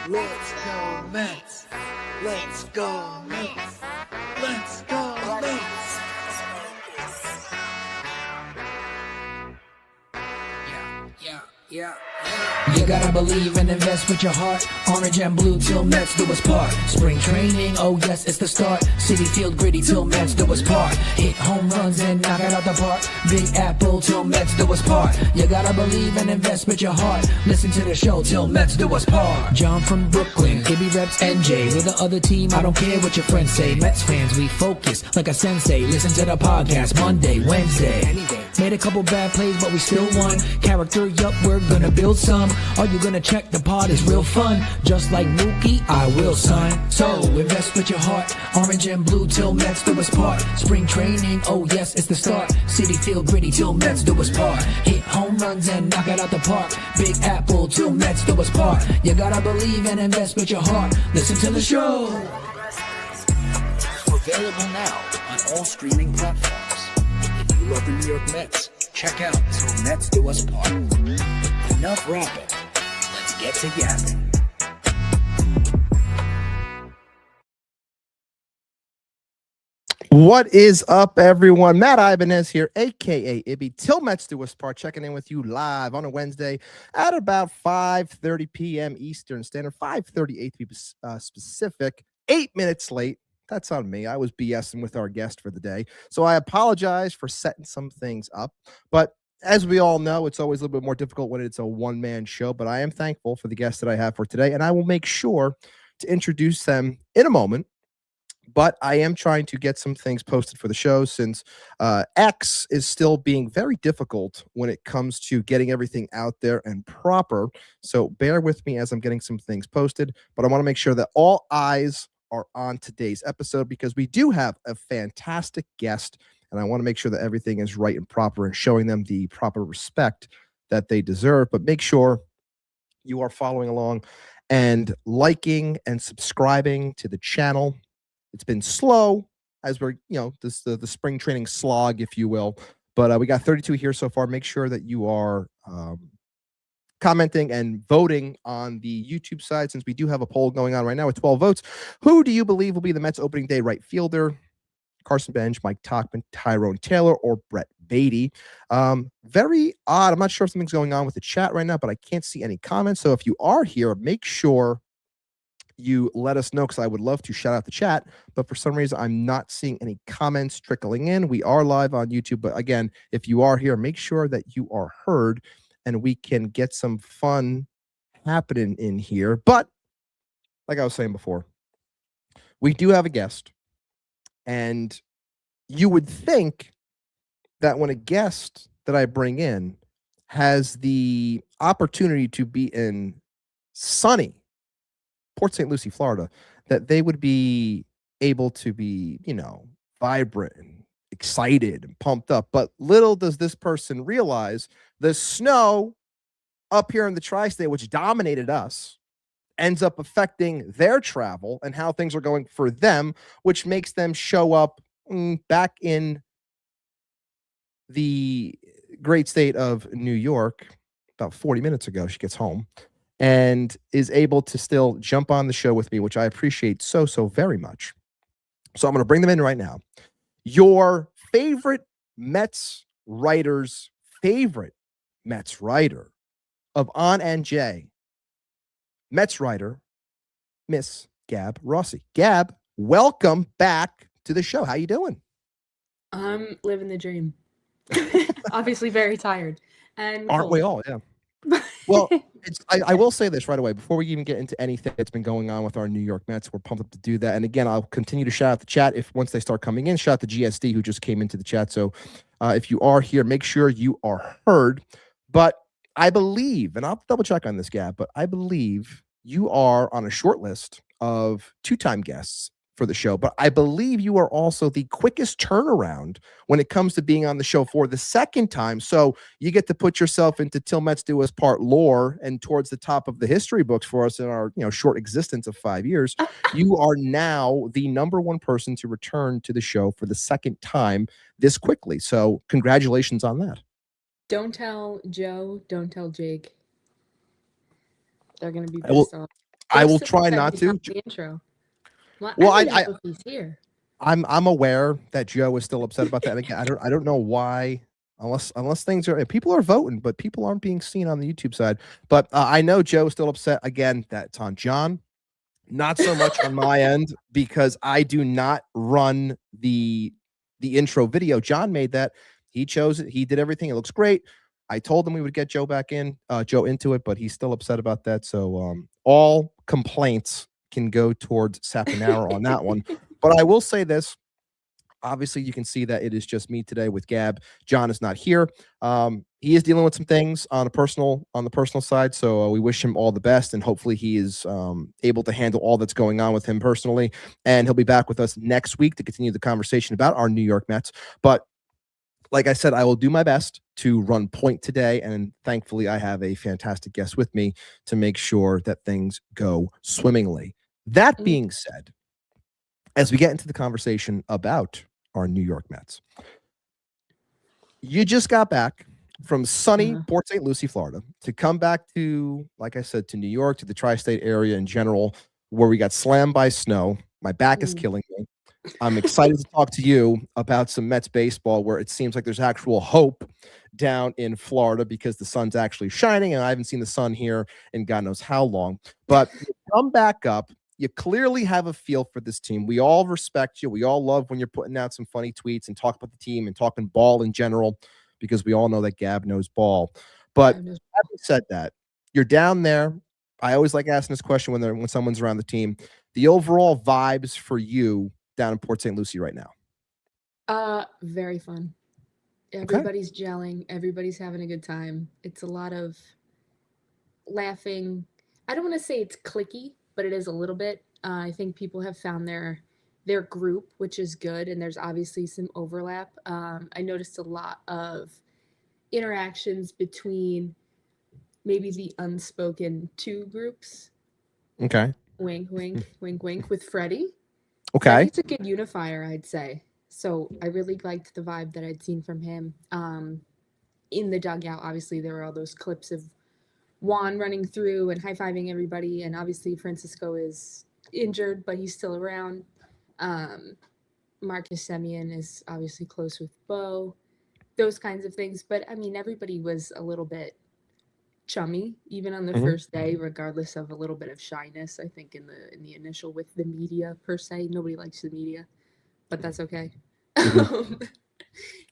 Let's go Mets. Let's go Mets. Let's go Mets. Yeah. You gotta believe and invest with your heart. Orange and blue till Mets do us part. Spring training, oh yes, it's the start. City Field gritty till Mets do us part. Hit home runs and knock it out the park. Big Apple till Mets do us part. You gotta believe and invest with your heart. Listen to the show till Mets do us part. John from Brooklyn, KB reps NJ. With the other team, I don't care what your friends say. Mets fans, we focus like a sensei. Listen to the podcast Monday, Wednesday. Made a couple bad plays, but we still won. Character, yup, we're gonna build some. Are you gonna check the pod? Is real fun. Just like Mookie, I will, son. So invest with your heart. Orange and blue till Mets do us part. Spring training, oh yes, it's the start. City Field gritty till Mets do us part. Hit home runs and knock it out the park. Big Apple till Mets do us part. You gotta believe and invest with your heart. Listen to the show. Available now on all streaming platforms. If you love the New York Mets, check out Till Mets Do Us Part. Enough rapping. Let's get to yapping. What is up, everyone? Matt Ibanez here, a.k.a. Ibby. Till Mets Do Us Part, checking in with you live on a Wednesday at about 5:30 p.m. Eastern Standard, 5:38 to be specific, 8 minutes late. That's on me. I was BSing with our guest for the day. So I apologize for setting some things up. But as we all know, it's always a little bit more difficult when it's a one-man show. But I am thankful for the guests that I have for today. And I will make sure to introduce them in a moment. But I am trying to get some things posted for the show since X is still being very difficult when it comes to getting everything out there and proper. So bear with me as I'm getting some things posted. But I want to make sure that all eyes are on today's episode because we do have a fantastic guest. And I want to make sure that everything is right and proper and showing them the proper respect that they deserve. But make sure you are following along and liking and subscribing to the channel. It's been slow as we're, the spring training slog, if you will. But we got 32 here so far. Make sure that you are commenting and voting on the YouTube side since we do have a poll going on right now with 12 votes. Who do you believe will be the Mets opening day right fielder? Carson Bench, Mike Tauchman, Tyrone Taylor, or Brett Beatty? Very odd. I'm not sure if something's going on with the chat right now, but I can't see any comments. So if you are here, make sure you let us know because I would love to shout out the chat. But for some reason, I'm not seeing any comments trickling in. We are live on YouTube. But again, if you are here, make sure that you are heard and we can get some fun happening in here. But like I was saying before, we do have a guest. And you would think that when a guest that I bring in has the opportunity to be in sunny Port St. Lucie, Florida, that they would be able to be, vibrant and excited and pumped up. But little does this person realize the snow up here in the tri-state, which dominated us, ends up affecting their travel and how things are going for them, which makes them show up back in the great state of New York about 40 minutes ago. She gets home and is able to still jump on the show with me, which I appreciate so very much. So I'm going to bring them in right now. Your favorite Mets writer's favorite Mets writer of On and J, Mets writer, Miss Gab Rossi. Gab, welcome back to the show. How you doing? I'm living the dream. Obviously very tired. And aren't we all? Yeah. Well, I will say this right away before we even get into anything that's been going on with our New York Mets. We're pumped up to do that. And again, I'll continue to shout out the chat if once they start coming in. Shout out to GSD who just came into the chat. So if you are here, make sure you are heard. But I believe, and I'll double check on this, Gab, but I believe you are on a short list of two-time guests for the show, but I believe you are also the quickest turnaround when it comes to being on the show for the second time. So you get to put yourself into Till Mets Do Us Part lore and towards the top of the history books for us in our short existence of 5 years. You are now the #1 person to return to the show for the second time this quickly. So congratulations on that. Don't tell Joe, don't tell Jake. They're going to be pissed off. I Or will so try that not he's to. the intro. Well, Well, I don't know if he's here. I'm aware that Joe is still upset about that. And again, I don't know why, unless things are people are voting, but people aren't being seen on the YouTube side. But I know Joe's still upset again. That's on John, not so much on my end because I do not run the intro video. John made that. He chose it. He did everything. It looks great. I told him we would get Joe back in, Joe into it, but he's still upset about that. So all complaints can go towards Saponaro on that one. But I will say this. Obviously, you can see that it is just me today with Gab. John is not here. He is dealing with some things on the personal side. So we wish him all the best, and hopefully he is able to handle all that's going on with him personally. And he'll be back with us next week to continue the conversation about our New York Mets. But like I said, I will do my best to run point today, and thankfully I have a fantastic guest with me to make sure that things go swimmingly. That being said, as we get into the conversation about our New York Mets, you just got back from sunny Port St. Lucie, Florida, to come back to, like I said, to New York, to the tri-state area in general, where we got slammed by snow. My back is killing me. I'm excited to talk to you about some Mets baseball, where it seems like there's actual hope down in Florida because the sun's actually shining, and I haven't seen the sun here in God knows how long. But you come back up. You clearly have a feel for this team. We all respect you. We all love when you're putting out some funny tweets and talk about the team and talking ball in general, because we all know that Gab knows ball. But having said that, you're down there. I always like asking this question when someone's around the team. The overall vibes for you down in Port St. Lucie right now? Very fun. Everybody's gelling. Everybody's having a good time. It's a lot of laughing. I don't want to say it's cliquey, but it is a little bit. I think people have found their group, which is good, and there's obviously some overlap. I noticed a lot of interactions between maybe the unspoken two groups. Okay. Wink, wink, wink, wink with Freddie. Okay. It's a good unifier, I'd say. So I really liked the vibe that I'd seen from him. In the dugout, obviously, there were all those clips of Juan running through and high-fiving everybody, and obviously Francisco is injured, but he's still around. Marcus Semien is obviously close with Bo, those kinds of things. But, I mean, everybody was a little bit chummy, even on the first day, regardless of a little bit of shyness, I think, in the initial with the media, per se. Nobody likes the media, but that's okay.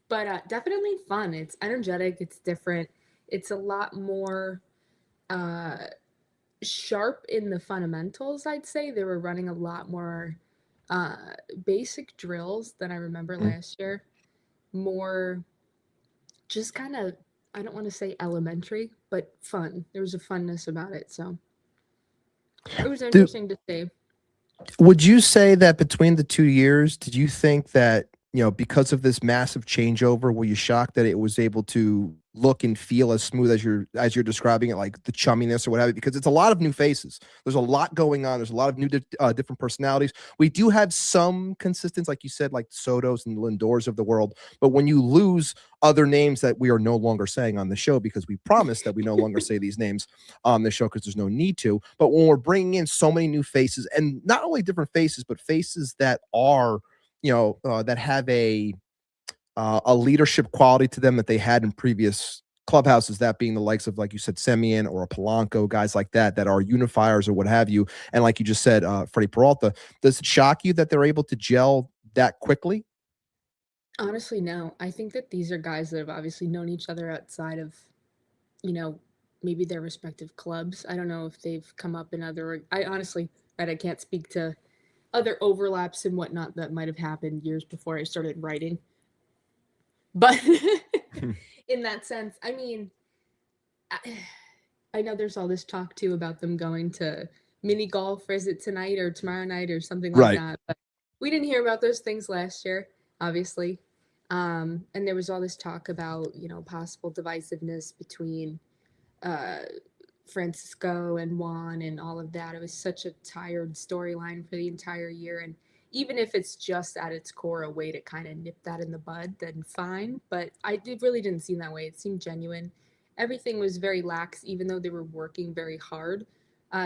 But definitely fun. It's energetic. It's different. It's a lot more sharp in the fundamentals, I'd say. They were running a lot more basic drills than I remember last year. More just kind of, I don't want to say elementary, but fun. There was a funness about it, so it was interesting to see. Would you say that between the 2 years, did you think that, because of this massive changeover, were you shocked that it was able to look and feel as smooth as you're describing it, like the chumminess or what have you? Because it's a lot of new faces. There's a lot going on. There's a lot of new different personalities. We do have some consistency, like you said, like Sotos and Lindors of the world. But when you lose other names that we are no longer saying on the show, because we promised that we no longer say these names on the show because there's no need to. But when we're bringing in so many new faces, and not only different faces, but faces that are, that have a leadership quality to them that they had in previous clubhouses, that being the likes of, like you said, Semien or a Polanco, guys like that are unifiers or what have you. And like you just said, Freddie Peralta, does it shock you that they're able to gel that quickly? Honestly, no. I think that these are guys that have obviously known each other outside of, maybe their respective clubs. I don't know if they've come up in other, I honestly, I can't speak to other overlaps and whatnot that might have happened years before I started writing. But in that sense, I mean, I know there's all this talk too about them going to mini golf, or is it tonight or tomorrow night or something like that. But we didn't hear about those things last year, obviously. And there was all this talk about, possible divisiveness between Francisco and Juan and all of that. It was such a tired storyline for the entire year. And even if it's just at its core a way to kind of nip that in the bud, then fine. But really didn't seem that way. It seemed genuine. Everything was very lax, even though they were working very hard.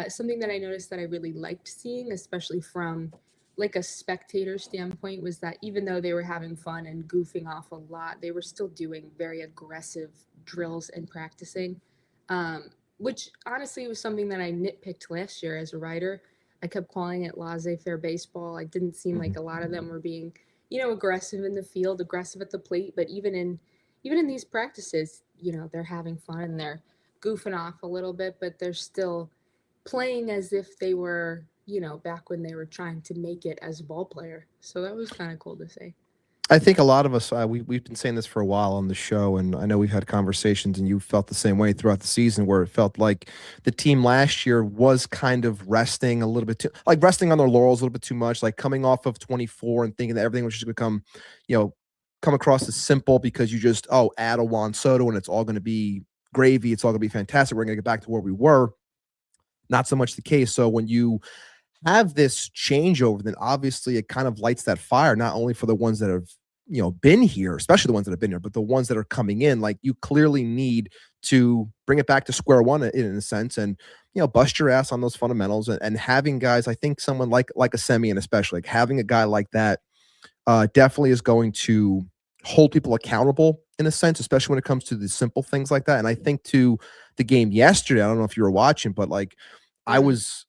Something that I noticed that I really liked seeing, especially from like a spectator standpoint, was that even though they were having fun and goofing off a lot, they were still doing very aggressive drills and practicing, which honestly was something that I nitpicked last year as a writer. I kept calling it laissez-faire baseball. I didn't seem like a lot of them were being, aggressive in the field, aggressive at the plate, but even in these practices, they're having fun and they're goofing off a little bit, but they're still playing as if they were, back when they were trying to make it as a ball player. So that was kind of cool to see. I think a lot of us, we've been saying this for a while on the show, and I know we've had conversations, and you felt the same way throughout the season, where it felt like the team last year was kind of resting a little bit too, like resting on their laurels a little bit too much, like coming off of 24 and thinking that everything was just going to come, come across as simple because you just, add a Juan Soto and it's all going to be gravy. It's all going to be fantastic. We're going to get back to where we were. Not so much the case. So when you have this changeover, then obviously it kind of lights that fire, not only for the ones that have, been here, especially the ones that have been here, but the ones that are coming in. Like, you clearly need to bring it back to square one in a sense, and, bust your ass on those fundamentals, and having guys, I think someone like a Semien, especially, like having a guy like that definitely is going to hold people accountable in a sense, especially when it comes to the simple things like that. And I think to the game yesterday, I don't know if you were watching, but like I was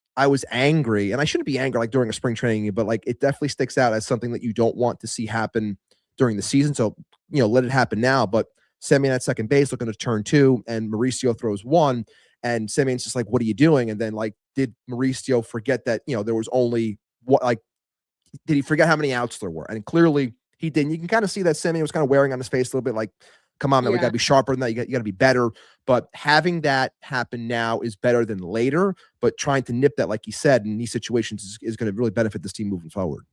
angry, and I shouldn't be angry like during a spring training, but like it definitely sticks out as something that you don't want to see happen during the season. So, let it happen now. But Semien at second base looking to turn two, and Mauricio throws one, and Semien's just like, what are you doing? And then like, did Mauricio forget that, there was only what, like, did he forget how many outs there were? And clearly he didn't. You can kind of see that Semien was kind of wearing on his face a little bit, like, come on, man, we got to be sharper than that. You got to be better. But having that happen now is better than later. But trying to nip that, like you said, in these situations is going to really benefit this team moving forward.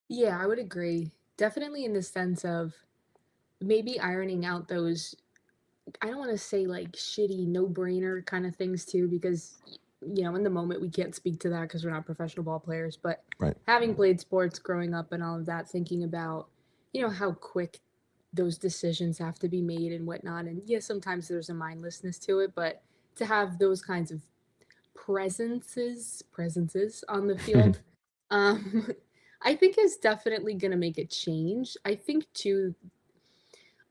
Yeah, I would agree. Definitely in the sense of maybe ironing out those, I don't want to say like shitty no-brainer kind of things too, because, in the moment we can't speak to that because we're not professional ball players. But having played sports growing up and all of that, thinking about, how quick those decisions have to be made and whatnot. And yes, sometimes there's a mindlessness to it, but to have those kinds of presences on the field, I think is definitely going to make a change. I think too,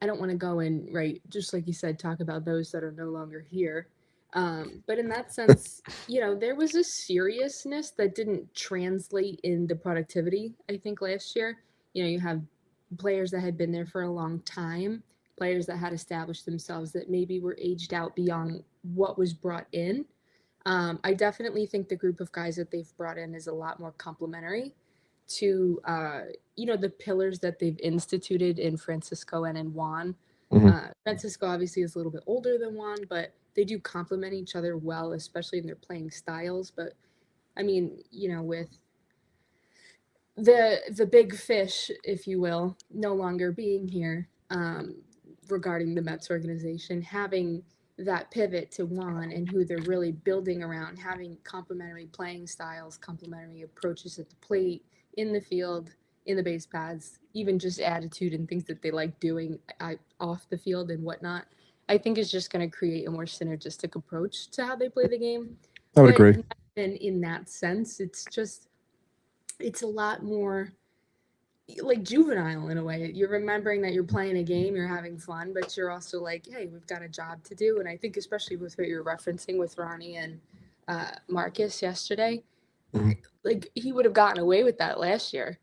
I don't want to go and, right, just like you said, talk about those that are no longer here. But in that sense, there was a seriousness that didn't translate in the productivity, I think, last year. You have players that had been there for a long time, players that had established themselves that maybe were aged out beyond what was brought in. I definitely think the group of guys that they've brought in is a lot more complementary to, the pillars that they've instituted in Francisco and in Juan. Francisco obviously is a little bit older than Juan, but they do complement each other well, especially in their playing styles. But I mean, with the big fish, if you will, no longer being here, regarding the Mets organization, having that pivot to Juan and who they're really building around, having complementary playing styles, complementary approaches at the plate, in the field, in the base paths, even just attitude and things that they like doing off the field and whatnot, I think is just going to create a more synergistic approach to how they play the game. I would agree. And in that sense, it's a lot more like juvenile in a way. You're remembering that you're playing a game, you're having fun, but you're also like, hey, we've got a job to do. And I think especially with what you're referencing with Ronnie and Marcus yesterday, like he would have gotten away with that last year,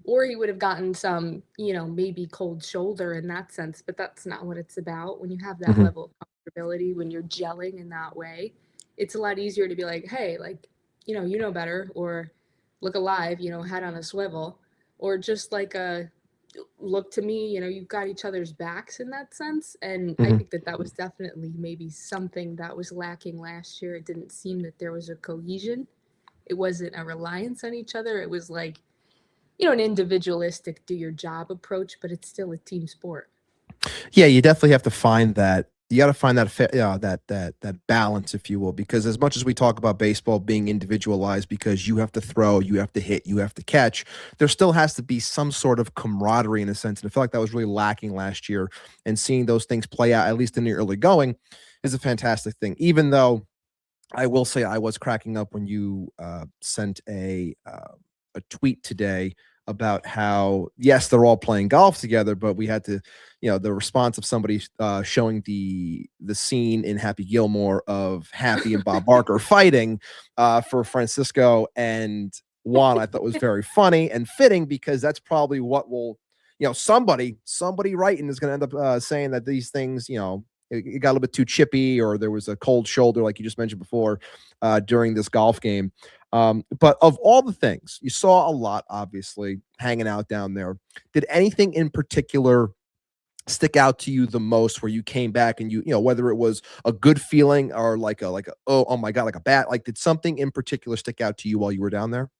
or he would have gotten some, maybe cold shoulder in that sense, but that's not what it's about. When you have that level of comfortability, when you're gelling in that way, it's a lot easier to be like, hey, like, you know better, or look alive, head on a swivel, or just like a look to me, you've got each other's backs in that sense. And I think that was definitely maybe something that was lacking last year. It didn't seem that there was a cohesion. It wasn't a reliance on each other. It was like, an individualistic do your job approach, but it's still a team sport. Yeah, you definitely have to find that. You got to find that balance, if you will, because as much as we talk about baseball being individualized because you have to throw, you have to hit, you have to catch, there still has to be some sort of camaraderie in a sense. And I feel like that was really lacking last year, and seeing those things play out, at least in the early going, is a fantastic thing. Even though I will say I was cracking up when you sent a tweet today about how, yes, they're all playing golf together, but we had to, the response of somebody showing the scene in Happy Gilmore of Happy and Bob Barker fighting for Francisco and Juan, I thought was very funny and fitting, because that's probably what will, somebody writing is going to end up saying that these things, it got a little bit too chippy, or there was a cold shoulder, like you just mentioned before, during this golf game. But of all the things, you saw a lot, obviously, hanging out down there. Did anything in particular stick out to you the most, where you came back and whether it was a good feeling or like a oh my God, like a bat, like did something in particular stick out to you while you were down there?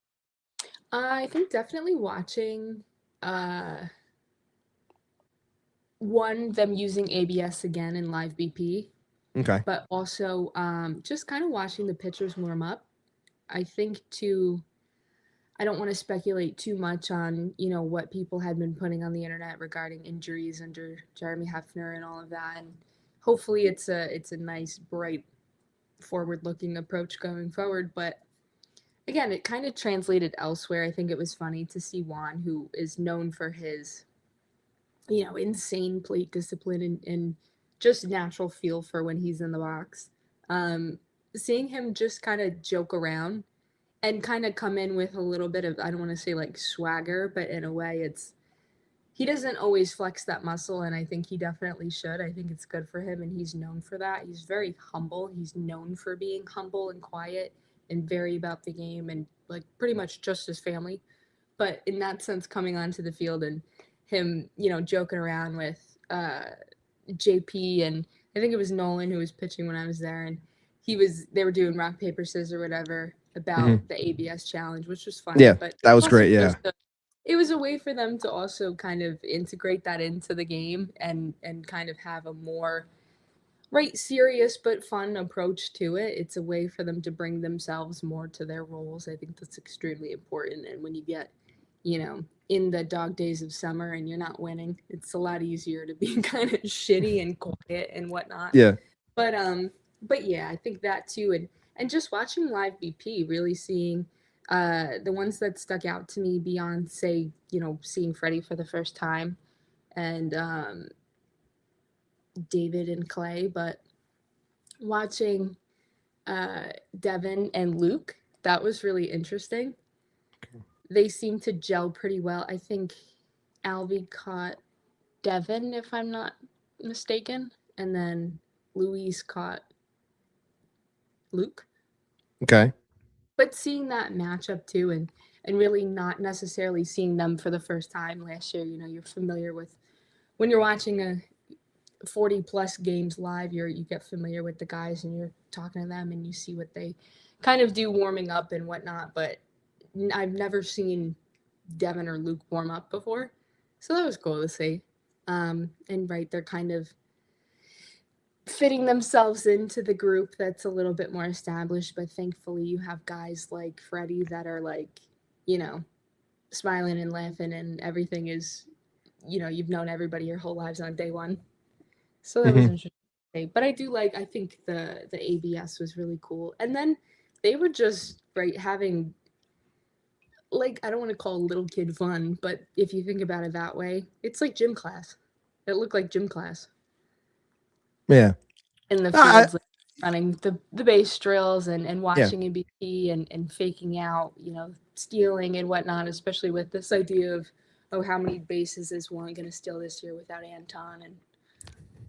I think definitely watching them using ABS again in live BP, Okay. but also just kind of watching the pitchers warm up. I think I don't want to speculate too much on, what people had been putting on the internet regarding injuries under Jeremy Hefner and all of that. And hopefully it's a nice, bright, forward-looking approach going forward. But again, it kind of translated elsewhere. I think it was funny to see Juan, who is known for his, insane plate discipline and just natural feel for when he's in the box. Seeing him just kind of joke around and kind of come in with a little bit of, I don't want to say like swagger, but in a way he doesn't always flex that muscle, and I think he definitely should. I think it's good for him, and he's known for that. He's very humble. He's known for being humble and quiet and very about the game, and like pretty much just his family. But in that sense, coming onto the field and him, joking around with JP, and I think it was Nolan who was pitching when I was there, and they were doing rock, paper, scissors or whatever about the ABS challenge, which was fun. Yeah, but that was great. Yeah. It was a way for them to also kind of integrate that into the game and kind of have a more serious but fun approach to it. It's a way for them to bring themselves more to their roles. I think that's extremely important. And when you get, in the dog days of summer and you're not winning, it's a lot easier to be kind of shitty and quiet and whatnot. Yeah. But yeah, I think that too. And just watching live BP, really seeing the ones that stuck out to me beyond, say, seeing Freddie for the first time and David and Clay, but watching Devin and Luke, that was really interesting. They seem to gel pretty well. I think Alvy caught Devin, if I'm not mistaken, and then Luis caught Luke. Okay. But seeing that matchup too, and really not necessarily seeing them for the first time last year, you're familiar with, when you're watching a 40 plus games live, you get familiar with the guys and you're talking to them and you see what they kind of do warming up and whatnot. But I've never seen Devin or Luke warm up before. So that was cool to see. And they're kind of fitting themselves into the group that's a little bit more established, but thankfully you have guys like Freddie that are like, smiling and laughing, and everything is, you've known everybody your whole lives on day one. So that was interesting. But I think the ABS was really cool. And then they were just having, like, I don't want to call little kid fun, but if you think about it that way, it's like gym class. It looked like gym class. Yeah. In the fields, running the base drills and watching MVP and faking out, stealing and whatnot, especially with this idea of, how many bases is Juan going to steal this year without Anton and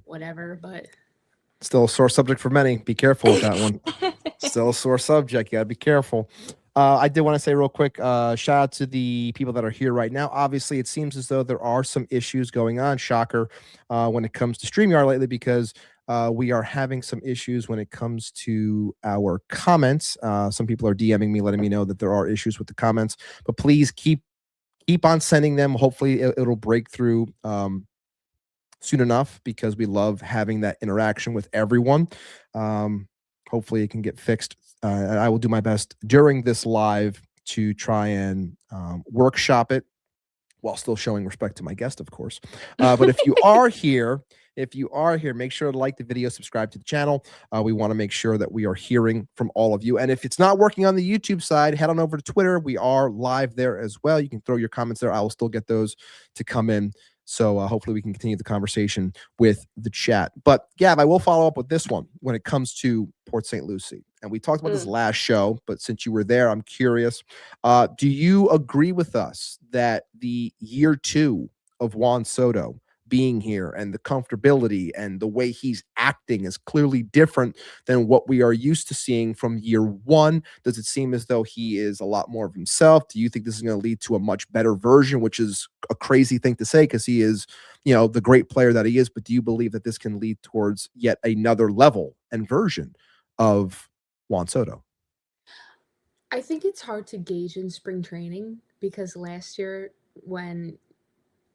whatever. But still a sore subject for many. Be careful with that one. Still a sore subject. You got to be careful. I did want to say real quick, shout out to the people that are here right now. Obviously, it seems as though there are some issues going on, shocker, when it comes to StreamYard lately, because we are having some issues when it comes to our comments. Some people are DMing me, letting me know that there are issues with the comments, but please keep on sending them. Hopefully it'll break through soon enough, because we love having that interaction with everyone. Hopefully it can get fixed. I will do my best during this live to try and workshop it while still showing respect to my guest, of course. But if you are here If you are here, make sure to like the video, subscribe to the channel. We want to make sure that we are hearing from all of you. And if it's not working on the YouTube side, head on over to Twitter. We are live there as well. You can throw your comments there. I will still get those to come in. So hopefully we can continue the conversation with the chat. But Gav, I will follow up with this one when it comes to Port St. Lucie. And we talked about this last show, but since you were there, I'm curious. Do you agree with us that the year 2 of Juan Soto being here and the comfortability and the way he's acting is clearly different than what we are used to seeing from year 1? Does it seem as though he is a lot more of himself? Do you think this is going to lead to a much better version, which is a crazy thing to say because he is, the great player that he is, but do you believe that this can lead towards yet another level and version of Juan Soto? I think it's hard to gauge in spring training because last year when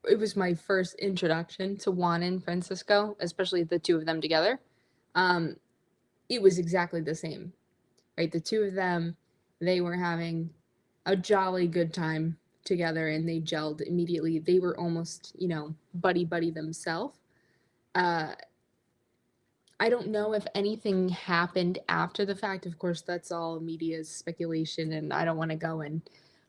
it was my first introduction to Juan and Francisco, especially the two of them together, it was exactly the same, right? The two of them, they were having a jolly good time together and they gelled immediately. They were almost, buddy themselves. I don't know if anything happened after the fact. Of course, that's all media's speculation, and I don't want to go and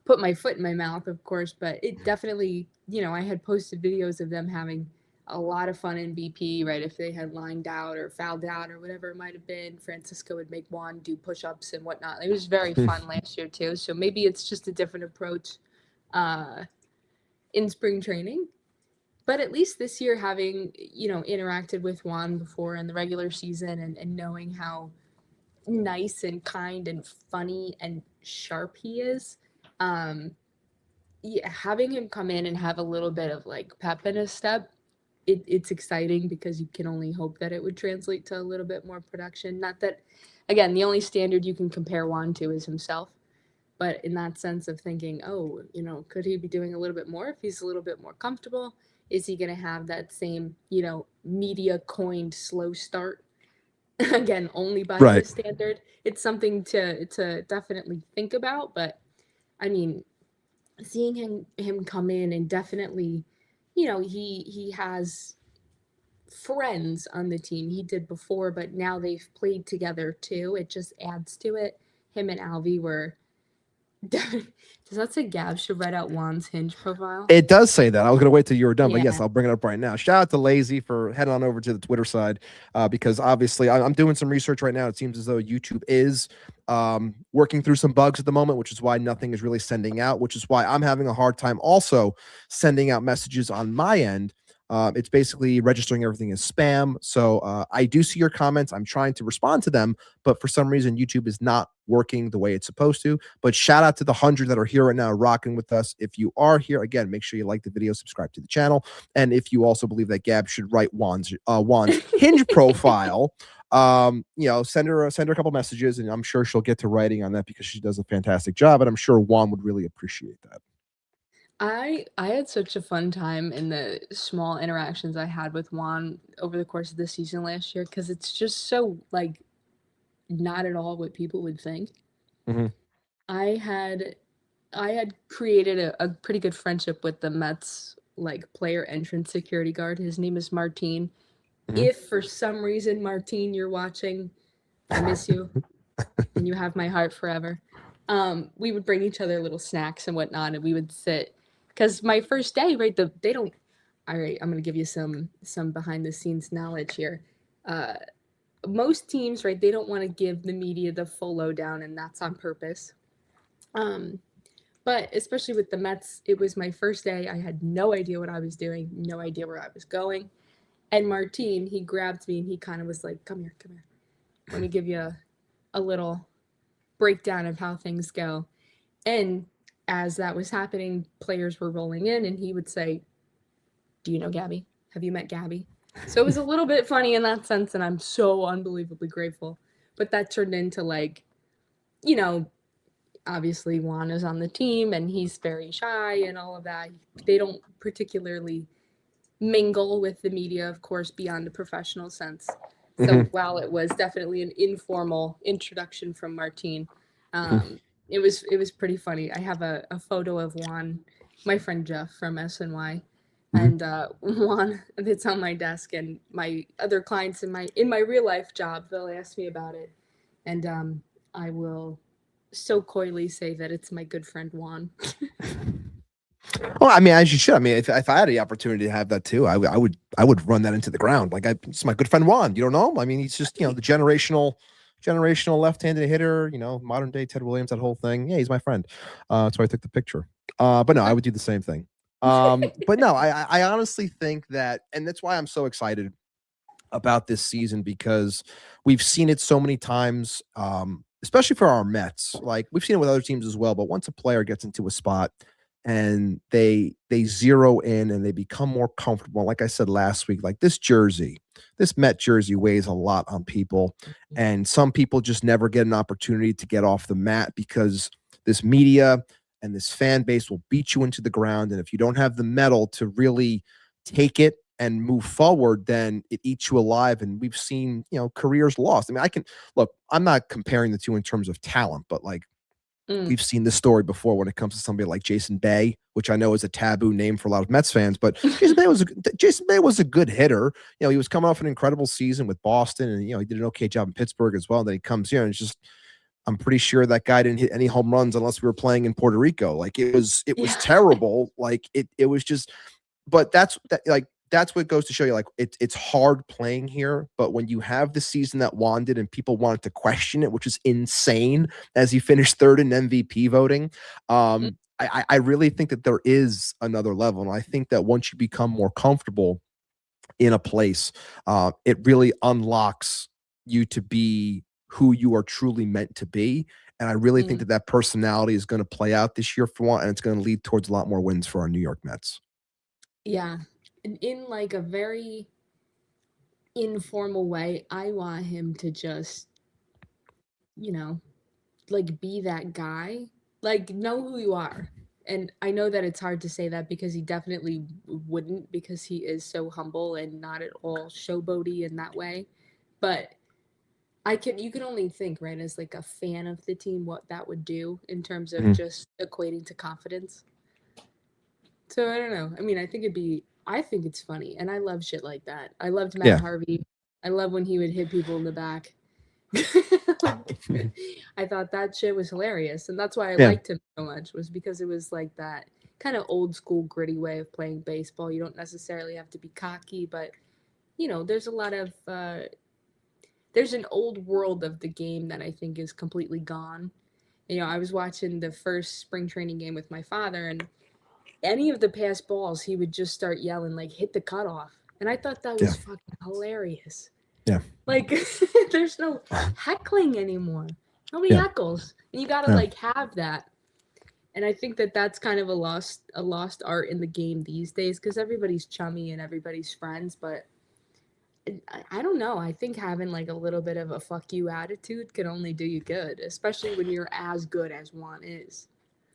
put my foot in my mouth, of course, but it definitely, I had posted videos of them having a lot of fun in BP, right? If they had lined out or fouled out or whatever it might have been, Francisco would make Juan do push-ups and whatnot. It was very fun last year too. So maybe it's just a different approach in spring training. But at least this year, having, interacted with Juan before in the regular season and knowing how nice and kind and funny and sharp he is, having him come in and have a little bit of like pep in his step, it's exciting because you can only hope that it would translate to a little bit more production. Not that, again, the only standard you can compare Juan to is himself. But in that sense of thinking, could he be doing a little bit more if he's a little bit more comfortable? Is he going to have that same, media coined slow start? Again, only by his standard. It's something to definitely think about. But, I mean, seeing him come in and definitely, he has friends on the team. He did before, but now they've played together too. It just adds to it. Him and Alvy were... Does that say Gab should write out Juan's Hinge profile? It does say that. I was going to wait till you were done, but yes, Yeah. I'll bring it up right now. Shout out to Lazy for heading on over to the Twitter side because obviously I'm doing some research right now. It seems as though YouTube is working through some bugs at the moment, which is why nothing is really sending out, which is why I'm having a hard time also sending out messages on my end. It's basically registering everything as spam. So I do see your comments. I'm trying to respond to them, but for some reason, YouTube is not working the way it's supposed to. But shout out to the 100 that are here right now rocking with us. If you are here, again, make sure you like the video, subscribe to the channel. And if you also believe that Gab should write Juan's Hinge profile, send her a couple messages, and I'm sure she'll get to writing on that because she does a fantastic job. And I'm sure Juan would really appreciate that. I had such a fun time in the small interactions I had with Juan over the course of the season last year because it's just so like not at all what people would think. Mm-hmm. I had created a pretty good friendship with the Mets like player entrance security guard. His name is Martine. Mhm. If for some reason, Martine, you're watching, I miss you and you have my heart forever. We would bring each other little snacks and whatnot, and we would sit. Because my first day, right, they don't. All right, I'm gonna give you some behind the scenes knowledge here. Most teams, right, they don't want to give the media the full lowdown, and that's on purpose. But especially with the Mets, it was my first day. I had no idea what I was doing, no idea where I was going. And Martine, he grabbed me and he kind of was like, "Come here, come here. Let me give you a little breakdown of how things go." And as that was happening, players were rolling in and he would say, "Do you know Gabby? Have you met Gabby?" So it was a little bit funny in that sense, and I'm so unbelievably grateful. But that turned into like, obviously Juan is on the team and he's very shy and all of that. They don't particularly mingle with the media, of course, beyond the professional sense. So while it was definitely an informal introduction from Martine, it was pretty funny. I have a photo of Juan, my friend Jeff from SNY, And Juan, it's on my desk, and my other clients in my real life job, they'll ask me about it, and I will so coyly say that it's my good friend Juan. Well, I mean, as you should. I mean, if I had the opportunity to have that too, I would run that into the ground. Like, it's my good friend Juan. You don't know him? I mean, he's just, the generational left-handed hitter. Modern day Ted Williams. That whole thing. Yeah, he's my friend. That's why I took the picture. But no, I would do the same thing. But no, I honestly think that, and that's why I'm so excited about this season, because we've seen it so many times, especially for our Mets. Like, we've seen it with other teams as well. But once a player gets into a spot and they zero in and they become more comfortable, like I said last week, like this Met jersey weighs a lot on people, and some people just never get an opportunity to get off the mat because this media and this fan base will beat you into the ground. And if you don't have the mettle to really take it and move forward, then it eats you alive. And we've seen, careers lost. I mean, I'm not comparing the two in terms of talent, but like, we've seen this story before when it comes to somebody like Jason Bay, which I know is a taboo name for a lot of Mets fans, but Jason Bay was a good hitter. He was coming off an incredible season with Boston, and he did an okay job in Pittsburgh as well. And then he comes here, and it's just, I'm pretty sure that guy didn't hit any home runs unless we were playing in Puerto Rico. Like, it was terrible. Like, it was just, but that's what goes to show you, like, it's hard playing here. But when you have the season that Juan did and people wanted to question it, which is insane, as he finished third in MVP voting, I really think that there is another level. And I think that once you become more comfortable in a place, it really unlocks you to be who you are truly meant to be. And I really think that personality is going to play out this year for Juan, and it's going to lead towards a lot more wins for our New York Mets. Yeah. In like a very informal way, I want him to just, like, be that guy, like, know who you are. And I know that it's hard to say that because he definitely wouldn't, because he is so humble and not at all showboaty in that way. But you can only think, right, as like a fan of the team, what that would do in terms of just equating to confidence. So I don't know. I mean, I think it's funny, and I love shit like that. I loved Matt Harvey. I love when he would hit people in the back. I thought that shit was hilarious, and that's why I liked him so much, was because it was like that kind of old school gritty way of playing baseball. You don't necessarily have to be cocky, but there's a lot of there's an old world of the game that I think is completely gone. I was watching the first spring training game with my father, and any of the pass balls, he would just start yelling, like, hit the cutoff. And I thought that was fucking hilarious. Yeah. Like, there's no heckling anymore. Nobody heckles. And you got to, like, have that. And I think that that's kind of a lost art in the game these days, because everybody's chummy and everybody's friends. But I don't know. I think having, like, a little bit of a fuck you attitude can only do you good, especially when you're as good as Juan is.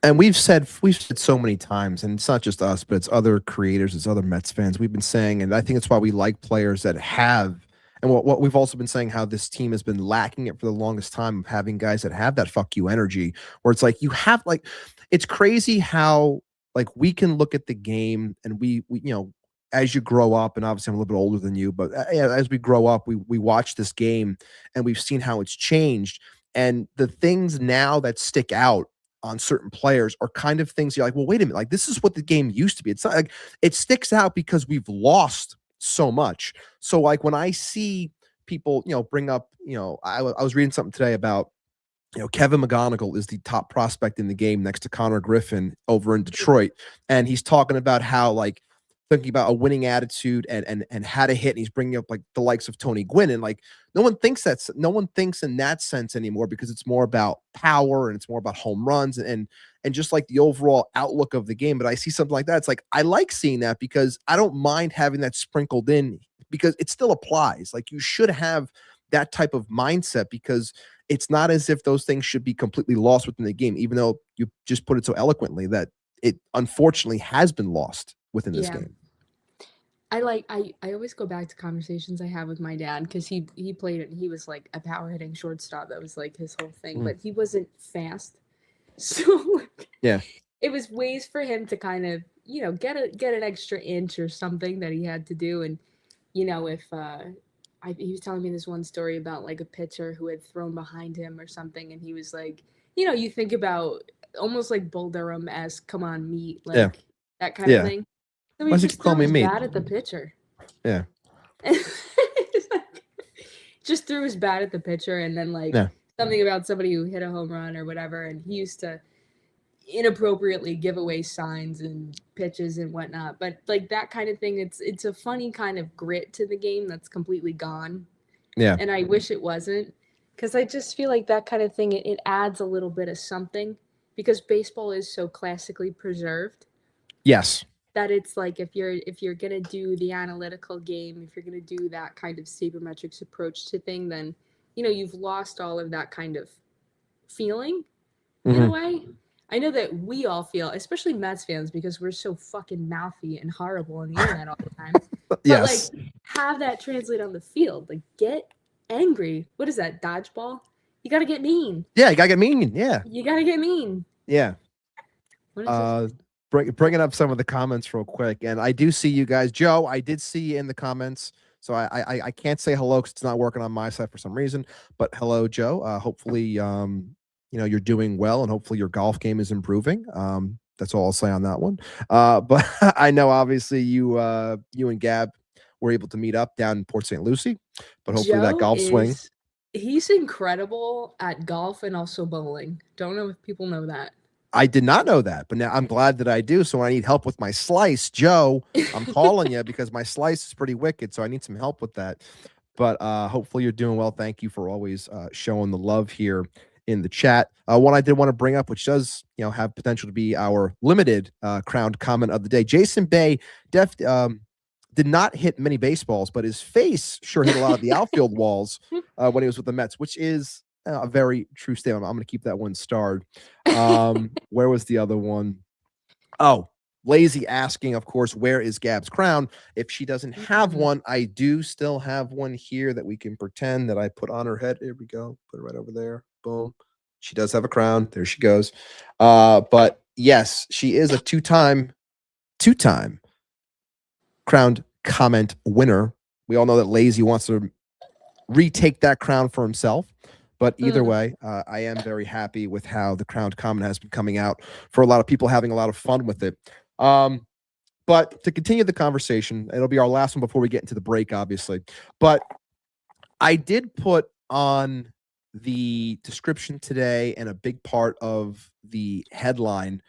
And we've said so many times, and it's not just us, but it's other creators, it's other Mets fans. We've been saying, and I think it's why we like players that have, and what we've also been saying, how this team has been lacking it for the longest time, of having guys that have that fuck you energy, where it's like, you have, like, it's crazy how, like, we can look at the game, and we as you grow up, and obviously I'm a little bit older than you, but as we grow up, we watch this game, and we've seen how it's changed, and the things now that stick out on certain players are kind of things you're like, well, wait a minute, like, this is what the game used to be. It's not like it sticks out because we've lost so much. So, like, when I see people, bring up, I was reading something today about, Kevin McGonigal is the top prospect in the game next to Connor Griffin over in Detroit. And he's talking about how, like, thinking about a winning attitude and how to hit. And he's bringing up, like, the likes of Tony Gwynn, and, like, no one thinks in that sense anymore, because it's more about power and it's more about home runs and just, like, the overall outlook of the game. But I see something like that. It's like, I like seeing that, because I don't mind having that sprinkled in, because it still applies. Like, you should have that type of mindset, because it's not as if those things should be completely lost within the game, even though you just put it so eloquently that it unfortunately has been lost within this game. I always go back to conversations I have with my dad, because he played it, and he was like a power hitting shortstop. That was like his whole thing, but he wasn't fast. So it was ways for him to kind of, get an extra inch or something that he had to do. And if he was telling me this one story about like a pitcher who had thrown behind him or something, and he was like, you think about almost like Bull Durham-esque, come on, meat, Yeah. like that kind of Yeah. thing. So Why he does he just call threw me his meat? bat at the pitcher. Yeah. Just threw his bat at the pitcher, and then like Yeah. something about somebody who hit a home run or whatever, and he used to inappropriately give away signs and pitches and whatnot. But like that kind of thing, it's a funny kind of grit to the game that's completely gone. Yeah. And I wish it wasn't, because I just feel like that kind of thing, it adds a little bit of something, because baseball is so classically preserved Yes. that it's like if you're gonna do the analytical game, if you're gonna do that kind of sabermetrics approach to thing, then you've lost all of that kind of feeling in a way. I know that we all feel, especially Mets fans, because we're so fucking mouthy and horrible on the internet all the time. But Yes. like, have that translate on the field. Like, get angry. What is that, dodgeball? You gotta get mean. Yeah, you gotta get mean. Yeah. You gotta get mean. Yeah. What is this? Bringing up some of the comments real quick, and I do see you guys. Joe, I did see you in the comments, so I can't say hello because it's not working on my side for some reason. But hello, Joe. Hopefully, you're doing well, and hopefully your golf game is improving. That's all I'll say on that one. But I know obviously you and Gab were able to meet up down in Port St. Lucie, but hopefully that golf swing. He's incredible at golf and also bowling. Don't know if people know that. I did not know that, but now I'm glad that I do. So when I need help with my slice, Joe, I'm calling you because my slice is pretty wicked. So I need some help with that. But hopefully you're doing well. Thank you for always showing the love here in the chat. One I did want to bring up, which does have potential to be our limited crowned comment of the day. Jason Bay did not hit many baseballs, but his face sure hit a lot of the outfield walls when he was with the Mets, which is a very true statement. I'm going to keep that one starred. Where was the other one? Oh, Lazy asking, of course, where is Gab's crown? If she doesn't have one, I do still have one here that we can pretend that I put on her head. Here we go. Put it right over there. Boom. She does have a crown. There she goes. But yes, she is a two-time crowned comment winner. We all know that Lazy wants to retake that crown for himself. But either way, I am very happy with how the crowned comment has been coming out for a lot of people having a lot of fun with it. But to continue the conversation, it'll be our last one before we get into the break, obviously. But I did put on the description today, and a big part of the headline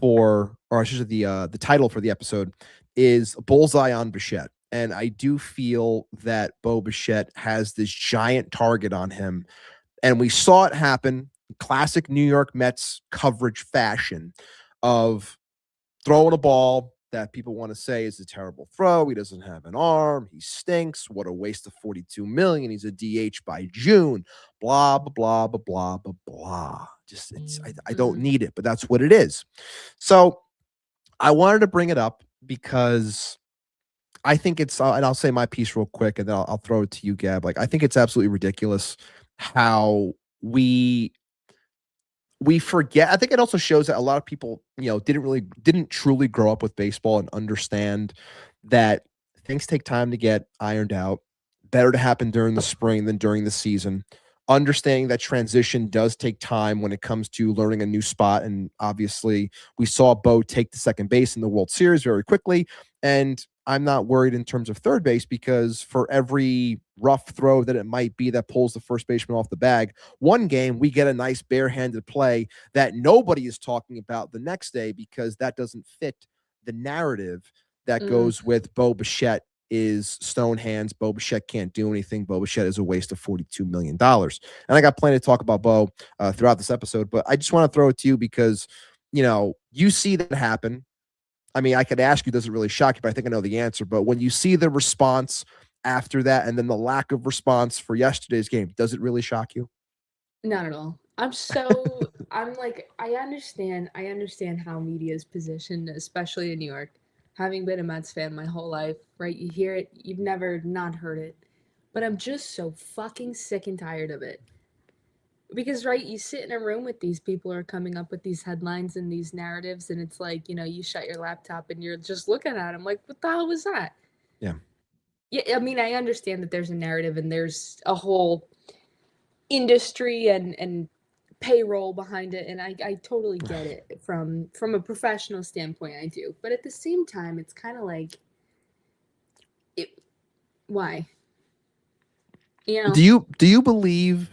or I should say the title for the episode is Bullseye on Bichette. And I do feel that Bo Bichette has this giant target on him. And we saw it happen in classic New York Mets coverage fashion of throwing a ball that people want to say is a terrible throw. He doesn't have an arm. He stinks. What a waste of $42 million. He's a DH by June. Blah, blah, blah, blah, blah, blah. Just I don't need it, but that's what it is. So I wanted to bring it up because I think it's, and I'll say my piece real quick, and then I'll throw it to you, Gab. Like, I think it's absolutely ridiculous how we forget. I think it also shows that a lot of people, didn't truly grow up with baseball and understand that things take time to get ironed out. Better to happen during the spring than during the season. Understanding that transition does take time when it comes to learning a new spot. And obviously we saw Bo take the second base in the World Series very quickly. And I'm not worried in terms of third base, because for every rough throw that it might be that pulls the first baseman off the bag, one game we get a nice barehanded play that nobody is talking about the next day, because that doesn't fit the narrative that goes with Bo Bichette is stone hands. Bo Bichette can't do anything. Bo Bichette is a waste of $42 million. And I got plenty to talk about Bo throughout this episode, but I just want to throw it to you because, you see that happen. I mean, I could ask you, does it really shock you? But I think I know the answer. But when you see the response after that, and then the lack of response for yesterday's game, does it really shock you? Not at all. I'm like, I understand how media is positioned, especially in New York. Having been a Mets fan my whole life, right? You hear it, you've never not heard it. But I'm just so fucking sick and tired of it. Because right, you sit in a room with these people who are coming up with these headlines and these narratives, and it's like, you shut your laptop and you're just looking at them like, what the hell was that? Yeah. Yeah, I mean, I understand that there's a narrative and there's a whole industry and payroll behind it, and I totally get it from a professional standpoint. I do, but at the same time, it's kind of like, why? Do you believe,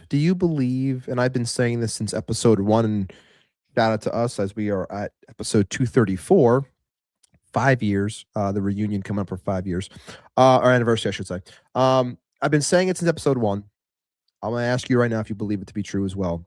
and I've been saying this since episode 1, and shout out to us as we are at episode 234, 5 years, the reunion coming up for 5 years, our anniversary, I should say. I've been saying it since episode 1. I'm going to ask you right now if you believe it to be true as well.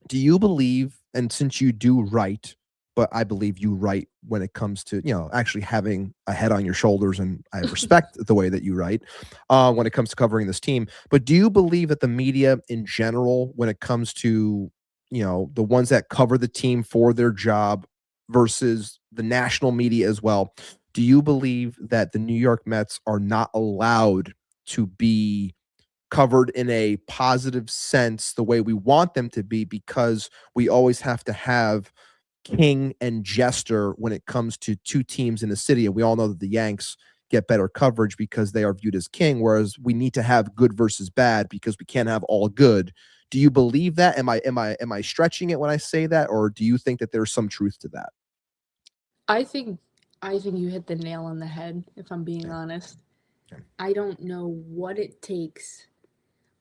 Do you believe, and since you do write, but I believe you write when it comes to, actually having a head on your shoulders, and I respect the way that you write when it comes to covering this team, but do you believe that the media in general, when it comes to, the ones that cover the team for their job versus the national media as well, do you believe that the New York Mets are not allowed to be covered in a positive sense the way we want them to be, because we always have to have king and jester when it comes to two teams in the city? And we all know that the Yanks get better coverage because they are viewed as king, whereas we need to have good versus bad because we can't have all good. Do you believe that? Am I stretching it when I say that, or do you think that there's some truth to that? I think you hit the nail on the head, if I'm being honest. I don't know what it takes.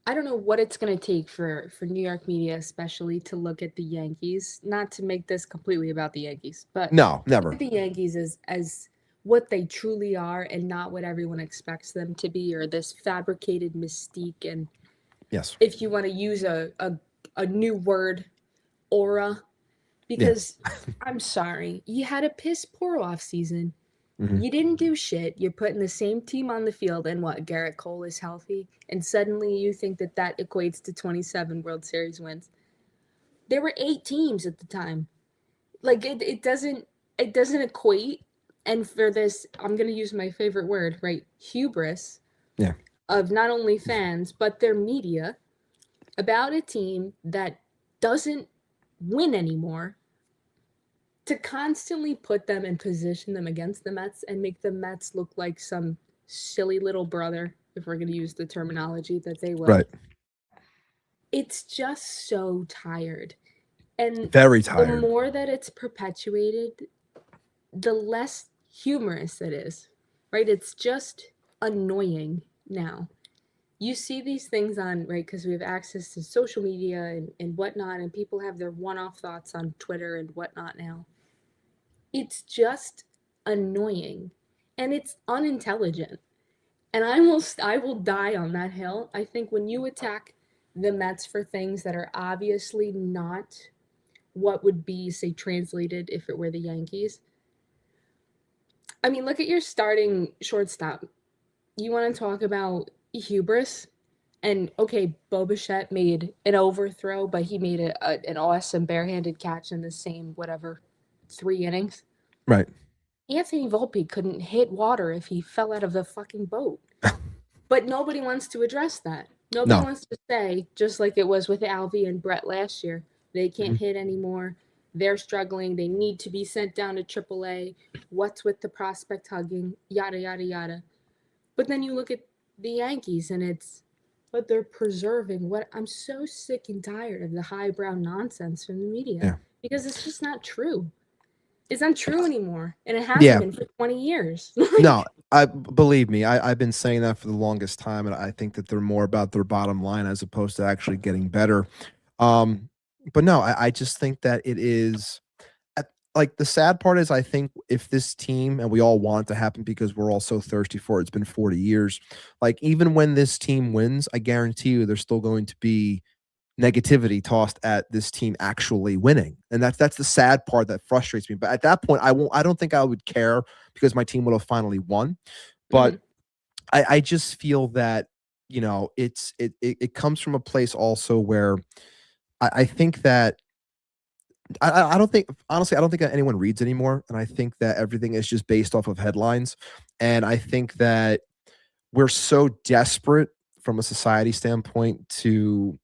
I don't know what it's going to take for New York media, especially, to look at the Yankees. Not to make this completely about the Yankees, but No, never. look at the Yankees as what they truly are and not what everyone expects them to be, or this fabricated mystique. And Yes. if you want to use a new word, aura, because I'm sorry, you had a piss poor off season. Mhm. You didn't do shit. You're putting the same team on the field, and what, Garrett Cole is healthy, and suddenly you think that equates to 27 World Series wins. There were 8 teams at the time. Like, it doesn't equate. And for this, I'm going to use my favorite word, right? Hubris. Yeah. Of not only fans, but their media, about a team that doesn't win anymore, to constantly put them and position them against the Mets and make the Mets look like some silly little brother, if we're going to use the terminology that they will. Right. It's just so tired. And Very tired. the more that it's perpetuated, the less humorous it is, right? It's just annoying now. You see these things on, right, because we have access to social media and whatnot, and people have their one-off thoughts on Twitter and whatnot now. It's just annoying, and it's unintelligent. And I will die on that hill. I think when you attack the Mets for things that are obviously not what would be, say, translated if it were the Yankees. I mean, look at your starting shortstop. You want to talk about hubris? And okay, Bichette made an overthrow, but he made an awesome barehanded catch in the same, 3 innings. Right. Anthony Volpe couldn't hit water if he fell out of the fucking boat. But nobody wants to address that. Nobody wants to say, just like it was with Alvy and Brett last year, they can't hit anymore. They're struggling. They need to be sent down to AAA. What's with the prospect hugging? Yada, yada, yada. But then you look at the Yankees and but they're preserving what I'm so sick and tired of the highbrow nonsense from the media, because it's just not true. It's not true anymore, and it hasn't been for 20 years. No, believe me, I've been saying that for the longest time, and I think that they're more about their bottom line as opposed to actually getting better. But no, I just think that it is, like, the sad part is, I think if this team, and we all want it to happen because we're all so thirsty for it, it's been 40 years. Like, even when this team wins, I guarantee you there's still going to be negativity tossed at this team actually winning. And that's the sad part that frustrates me. But at that point, I don't think I would care because my team would have finally won. But I just feel that, it comes from a place also where I think that I don't think, honestly, I don't think that anyone reads anymore. And I think that everything is just based off of headlines. And I think that we're so desperate from a society standpoint to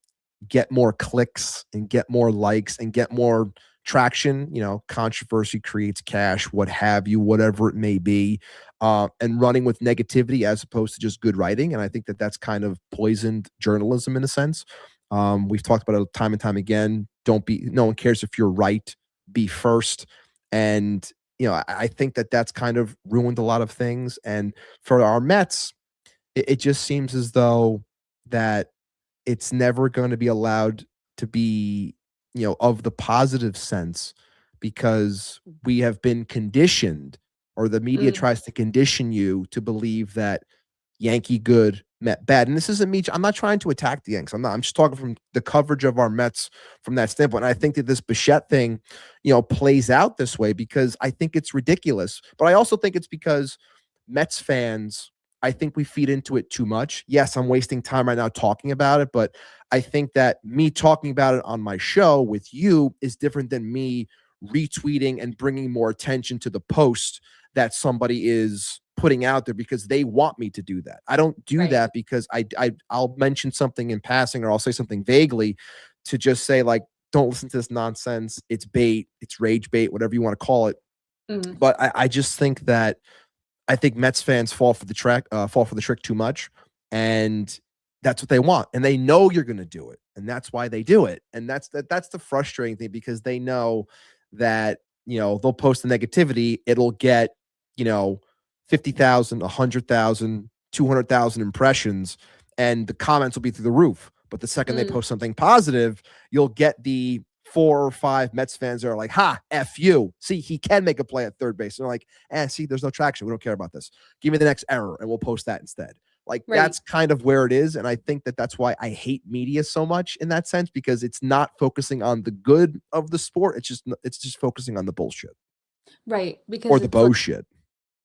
get more clicks and get more likes and get more traction. Controversy creates cash, what have you, whatever it may be, and running with negativity as opposed to just good writing. And I think that that's kind of poisoned journalism in a sense. We've talked about it time and time again. No one cares if you're right, be first. And, I think that that's kind of ruined a lot of things. And for our Mets, it just seems as though that it's never going to be allowed to be, of the positive sense, because we have been conditioned, or the media tries to condition you to believe that Yankee good, Met bad. And this isn't me. I'm not trying to attack the Yanks. I'm just talking from the coverage of our Mets from that standpoint. And I think that this Bichette thing, plays out this way because I think it's ridiculous. But I also think it's because Mets fans, I think we feed into it too much. Yes, I'm wasting time right now talking about it, but I think that me talking about it on my show with you is different than me retweeting and bringing more attention to the post that somebody is putting out there because they want me to do that. I don't do that because I'll mention something in passing, or I'll say something vaguely to just say, like, don't listen to this nonsense. It's bait. It's rage bait, whatever you want to call it. But I just think that I think Mets fans fall for the trick too much, and that's what they want, and they know you're going to do it, and that's why they do it. And that's the frustrating thing, because they know that they'll post the negativity, it'll get 50,000, 100,000, 200,000 impressions, and the comments will be through the roof. But the second they post something positive, you'll get the 4 or 5 Mets fans that are like, ha, F you. See, he can make a play at third base. And they're like, see, there's no traction. We don't care about this. Give me the next error, and we'll post that instead. That's kind of where it is. And I think that that's why I hate media so much in that sense, because it's not focusing on the good of the sport. It's just focusing on the bullshit. Right. Because or the bullshit.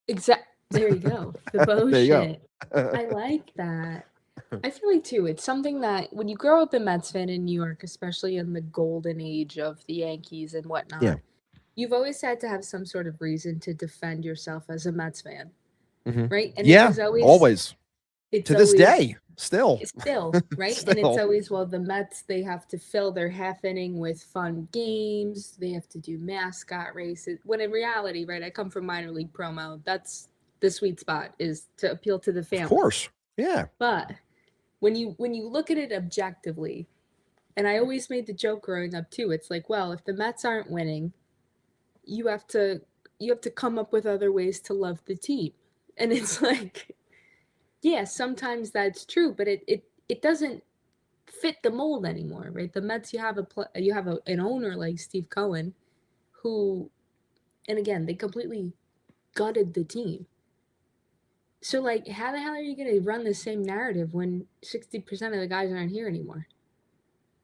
Exactly. There you go. The bullshit. There you go. I like that. I feel like, too, it's something that when you grow up a Mets fan in New York, especially in the golden age of the Yankees and whatnot, you've always had to have some sort of reason to defend yourself as a Mets fan, right? And it was always. To this day, still, right? Still. And it's always, well, the Mets, they have to fill their half inning with fun games. They have to do mascot races. When in reality, right, I come from minor league promo. That's the sweet spot, is to appeal to the family. Of course, yeah. But when you look at it objectively, and I always made the joke growing up too, it's like, well, if the Mets aren't winning, you have to come up with other ways to love the team. And it's like, yeah, sometimes that's true, but it doesn't fit the mold anymore, right? The Mets, you have an owner like Steve Cohen, who, and again, they completely gutted the team. So, like, how the hell are you going to run the same narrative when 60% of the guys aren't here anymore?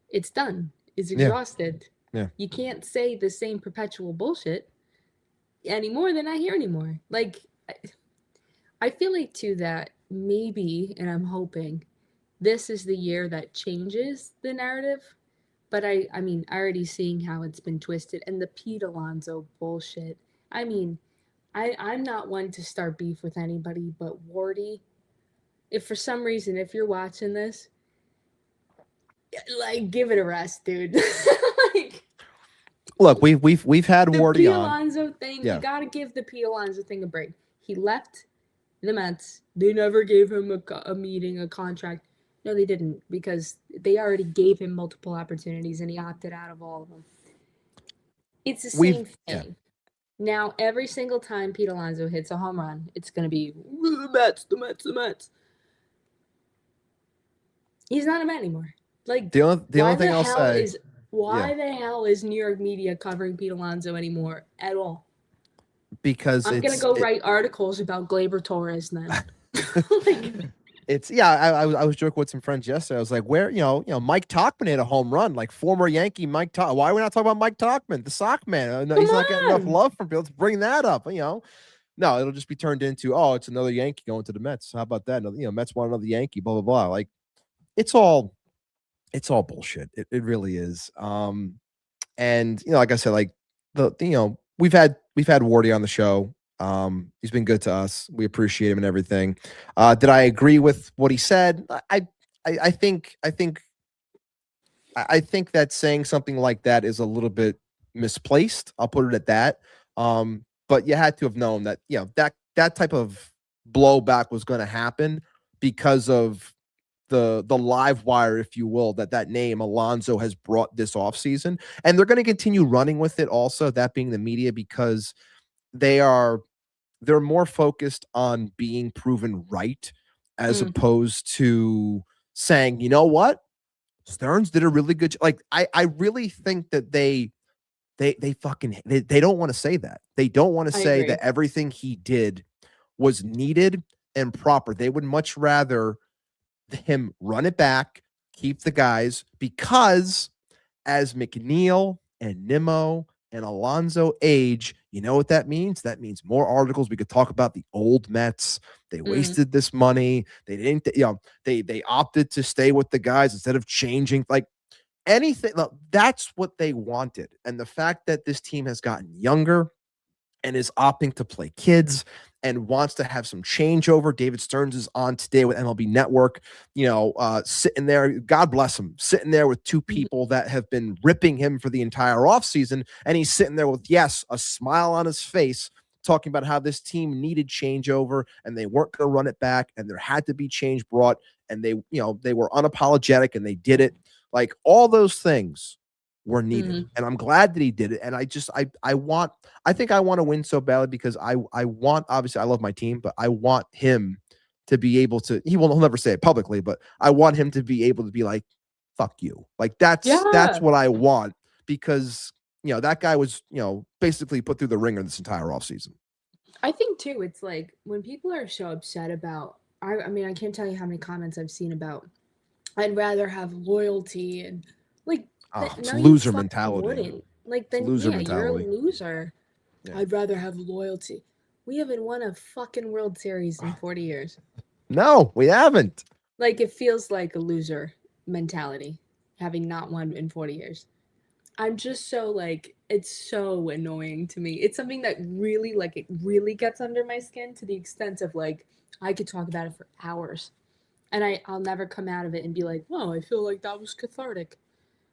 It's done. It's exhausted. Yeah. You can't say the same perpetual bullshit anymore. They're not here anymore. Like, I feel like, too, that maybe, and I'm hoping, this is the year that changes the narrative. But I mean, already seeing how it's been twisted, and the Pete Alonso bullshit. I mean, I'm not one to start beef with anybody, but Wardy, if for some reason, if you're watching this, like, give it a rest, dude. Like, look, we've had Wardy on. The Pete Alonso thing, Yeah. you got to give the Pete Alonso thing a break. He left the Mets. They never gave him a meeting, a contract. No, they didn't, because they already gave him multiple opportunities, and he opted out of all of them. It's the same thing. Yeah. Now, every single time Pete Alonso hits a home run, it's going to be, the Mets, the Mets, the Mets. He's not a Met anymore. Like, the only thing I'll say is, why the hell is New York media covering Pete Alonso anymore at all? Because I'm going to go write articles about Gleyber Torres then. Like, I was joking with some friends yesterday. I was like, where, Mike Tauchman hit a home run, like former Yankee Mike Tauchman. Why are we not talking about Mike Tauchman, the sock man? No, he's not getting enough love from people. Let's bring that up. No, it'll just be turned into, oh, it's another Yankee going to the Mets. How about that? Mets want another Yankee, blah, blah, blah. Like, it's all bullshit. It really is. And like I said, like we've had Wardy on the show. He's been good to us. We appreciate him and everything. Did I agree with what he said? I think I think that saying something like that is a little bit misplaced. I'll put it at that. But you had to have known that, that type of blowback was going to happen because of the live wire, if you will, that name Alonso has brought this offseason. And they're going to continue running with it also, that being the media, because they're more focused on being proven right as opposed to saying, you know what? Stearns did a really good like I really think that they don't want to say that. They don't want to say that everything he did was needed and proper. They would much rather him run it back, keep the guys, because as McNeil and Nimmo and Alonso age, you know what that means? That means more articles. We could talk about the old Mets. They wasted this money. They didn't, they opted to stay with the guys instead of changing. Like anything, that's what they wanted. And the fact that this team has gotten younger and is opting to play kids and wants to have some changeover. David Stearns is on today with MLB Network, sitting there, God bless him, sitting there with two people that have been ripping him for the entire offseason. And he's sitting there with, yes, a smile on his face, talking about how this team needed changeover and they weren't going to run it back and there had to be change brought. And they were unapologetic and they did it. Like all those things were needed. And I'm glad that he did it. And I think I want to win so badly because I want, obviously I love my team, but I want him to be able to, he'll never say it publicly, but I want him to be able to be like, fuck you. Like that's what I want, because that guy was, basically put through the ringer this entire offseason. I think too, it's like when people are so upset about, I mean, I can't tell you how many comments I've seen about, I'd rather have loyalty and like, it's loser mentality. Like, then, loser mentality. You're a loser. Yeah. I'd rather have loyalty. We haven't won a fucking World Series in 40 years. No, we haven't. Like, it feels like a loser mentality, having not won in 40 years. I'm just so, like, it's so annoying to me. It's something that really, like, it really gets under my skin to the extent of, like, I could talk about it for hours. And I'll never come out of it and be like, whoa, I feel like that was cathartic.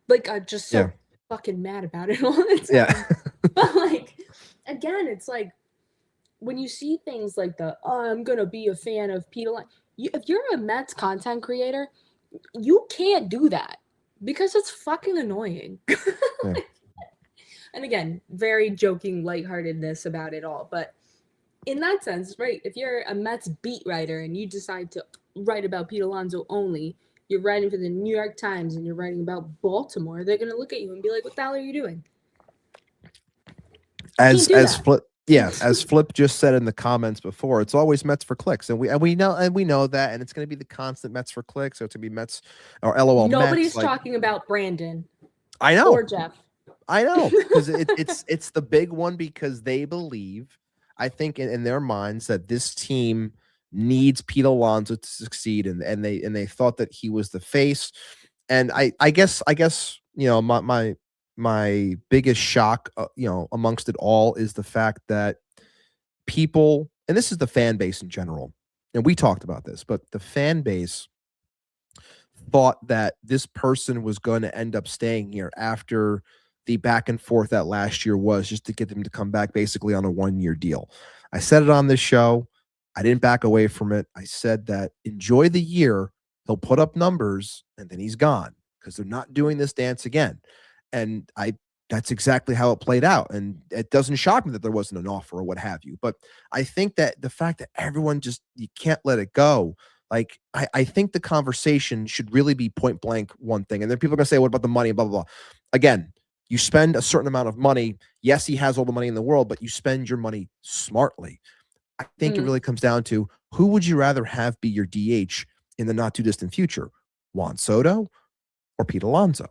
Like, I'm just so fucking mad about it all the time. Yeah. But, like, again, it's like, when you see things like I'm going to be a fan of Pete Alonso. If you're a Mets content creator, you can't do that because it's fucking annoying. Yeah. And again, very joking lightheartedness about it all. But in that sense, right, if you're a Mets beat writer and you decide to write about Pete Alonso only, you're writing for the New York Times and you're writing about Baltimore, they're going to look at you and be like, what the hell are you doing? As Flip just said in the comments before, it's always Mets for clicks. And we know that, and it's going to be the constant Mets for clicks. So to be Mets or LOL Nobody's Mets, talking about Brandon. I know. Or Jeff. I know, because it's the big one, because they believe, I think in their minds, that this team needs Pete Alonso to succeed, and they thought that he was the face. And I guess my biggest shock amongst it all is the fact that people, and this is the fan base in general, and we talked about this, but the fan base thought that this person was going to end up staying here after the back and forth that last year was, just to get them to come back basically on a 1-year deal. I said it on this show. I didn't back away from it. I said that enjoy the year. He'll put up numbers and then he's gone, because they're not doing this dance again. And that's exactly how it played out. And it doesn't shock me that there wasn't an offer or what have you. But I think that the fact that everyone you can't let it go. Like, I think the conversation should really be point blank one thing. And then people are going to say, what about the money? Blah, blah, blah. Again, you spend a certain amount of money. Yes, he has all the money in the world, but you spend your money smartly. I think it really comes down to, who would you rather have be your DH in the not too distant future? Juan Soto or Pete Alonso?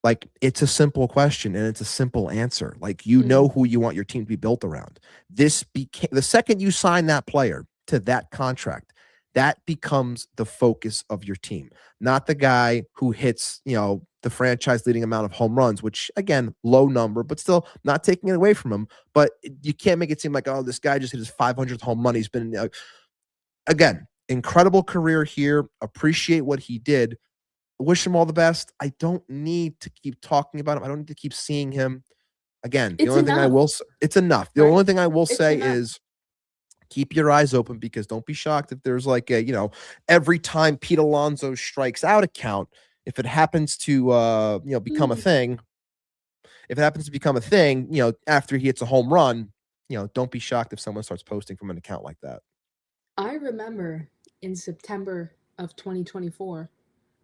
Like, it's a simple question and it's a simple answer. Like, know who you want your team to be built around. This became, the second you sign that player to that contract, that becomes the focus of your team, not the guy who hits, the franchise leading amount of home runs, which again, low number, but still not taking it away from him. But you can't make it seem like, oh, this guy just hit his 500th home run. He's been, again, incredible career here. Appreciate what he did. wish him all the best. I don't need to keep talking about him. I don't need to keep seeing him. Again, the It's only thing I enough, will say, it's enough. The right? only thing I will It's say enough. is keep your eyes open, because don't be shocked if there's like a, every time Pete Alonso strikes out account, if it happens to become a thing, after he hits a home run, don't be shocked if someone starts posting from an account like that. I remember in September of 2024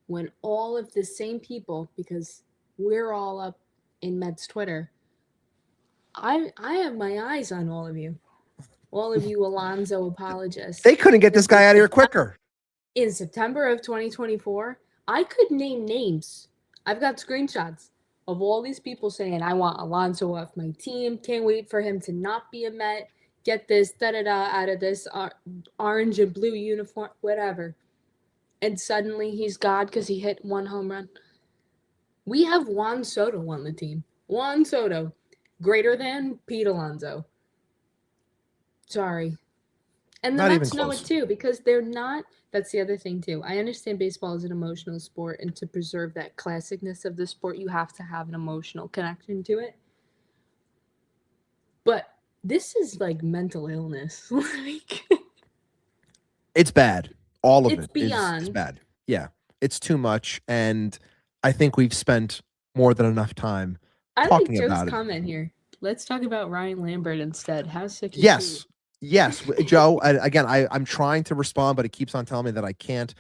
when all of the same people, because we're all up in Mets Twitter, I have my eyes on all of you Alonso apologists. They couldn't get this guy out of here quicker. In September of 2024, I could name names. I've got screenshots of all these people saying, I want Alonso off my team. Can't wait for him to not be a Met. Get this da-da-da out of this orange and blue uniform, whatever. And suddenly he's God because he hit one home run. We have Juan Soto on the team. Juan Soto, greater than Pete Alonso. Sorry. And the Not even Mets know close. it too, because they're not. That's the other thing too. I understand baseball is an emotional sport, and to preserve that classicness of the sport, you have to have an emotional connection to it. But this is like mental illness. Like, It's bad. All of it's it is beyond. bad. Yeah, it's too much, and I think we've spent more than enough time I like talking Joe's about it. comment here. Let's talk about Ryan Lambert instead. How sick is Yes. he? Yes, Joe. Again, I'm trying to respond, but it keeps on telling me that I can't.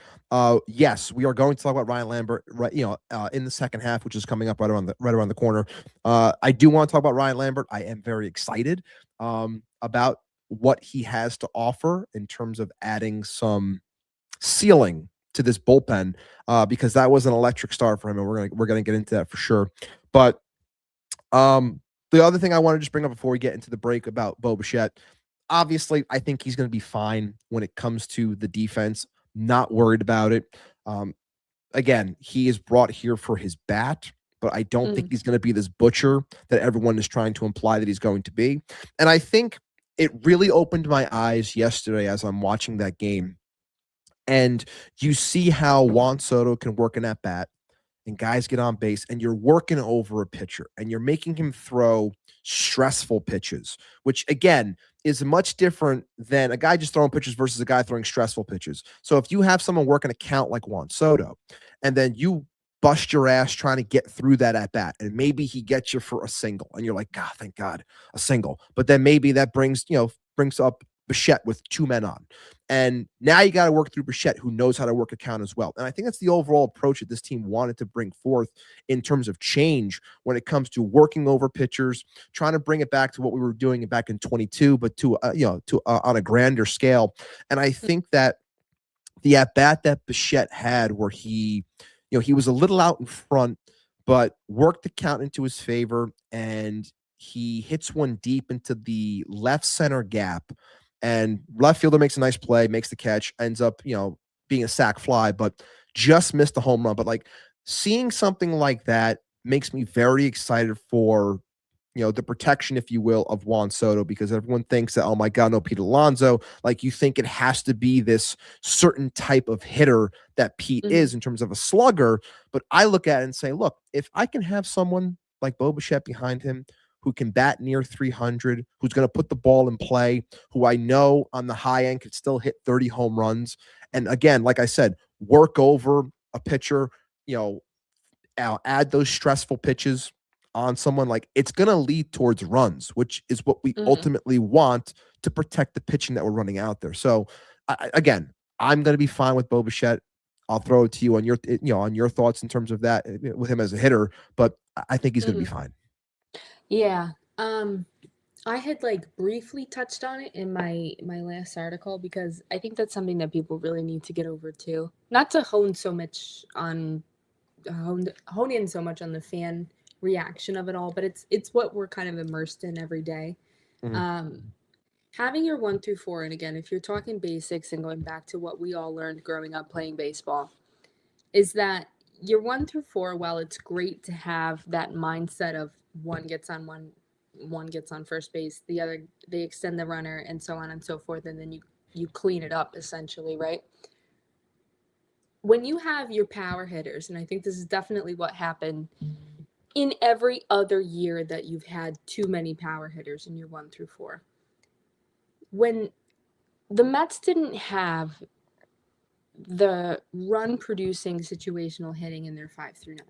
Yes, we are going to talk about Ryan Lambert, right? In the second half, which is coming up right around the corner. I do want to talk about Ryan Lambert. I am very excited about what he has to offer in terms of adding some ceiling to this bullpen, because that was an electric start for him, and we're gonna get into that for sure. But the other thing I want to just bring up before we get into the break about Bichette. Obviously, I think he's going to be fine when it comes to the defense. Not worried about it. Again, he is brought here for his bat, but I don't think he's going to be this butcher that everyone is trying to imply that he's going to be. And I think it really opened my eyes yesterday as I'm watching that game. And you see how Juan Soto can work in that bat, and guys get on base, and you're working over a pitcher, and you're making him throw stressful pitches, which again is much different than a guy just throwing pitches versus a guy throwing stressful pitches. So if you have someone working a count like Juan Soto, and then you bust your ass trying to get through that at bat, and maybe he gets you for a single, and you're like, God, thank God, a single. But then maybe that brings up Bichette with two men on. And now you got to work through Bichette, who knows how to work a count as well. And I think that's the overall approach that this team wanted to bring forth in terms of change when it comes to working over pitchers, trying to bring it back to what we were doing back in 22, but on a grander scale. And I think that the at-bat that Bichette had, where he was a little out in front, but worked the count into his favor, and he hits one deep into the left center gap, and left fielder makes a nice play, makes the catch, ends up, being a sac fly, but just missed the home run. But like, seeing something like that makes me very excited for, the protection, if you will, of Juan Soto, because everyone thinks that, oh my God, no, Pete Alonso, like you think it has to be this certain type of hitter that Pete is in terms of a slugger. But I look at it and say, look, if I can have someone like Bichette behind him who can bat near 300, who's going to put the ball in play, who I know on the high end could still hit 30 home runs. And again, like I said, work over a pitcher, add those stressful pitches on someone, like it's going to lead towards runs, which is what we ultimately want to protect the pitching that we're running out there. So again, I'm going to be fine with Bichette. I'll throw it to you on your thoughts in terms of that with him as a hitter, but I think he's going to be fine. Yeah. I had like briefly touched on it in my last article, because I think that's something that people really need to get over too. Not to hone in so much on the fan reaction of it all, but it's what we're kind of immersed in every day. Having your 1 through 4, and again, if you're talking basics and going back to what we all learned growing up playing baseball, is that your 1 through 4, while it's great to have that mindset of one gets on first base, the other, they extend the runner, and so on and so forth, and then you clean it up essentially, right? when you have your power hitters, and I think this is definitely what happened in every other year that you've had too many power hitters in your 1 through 4. When the Mets didn't have the run producing situational hitting in their 5 through 9.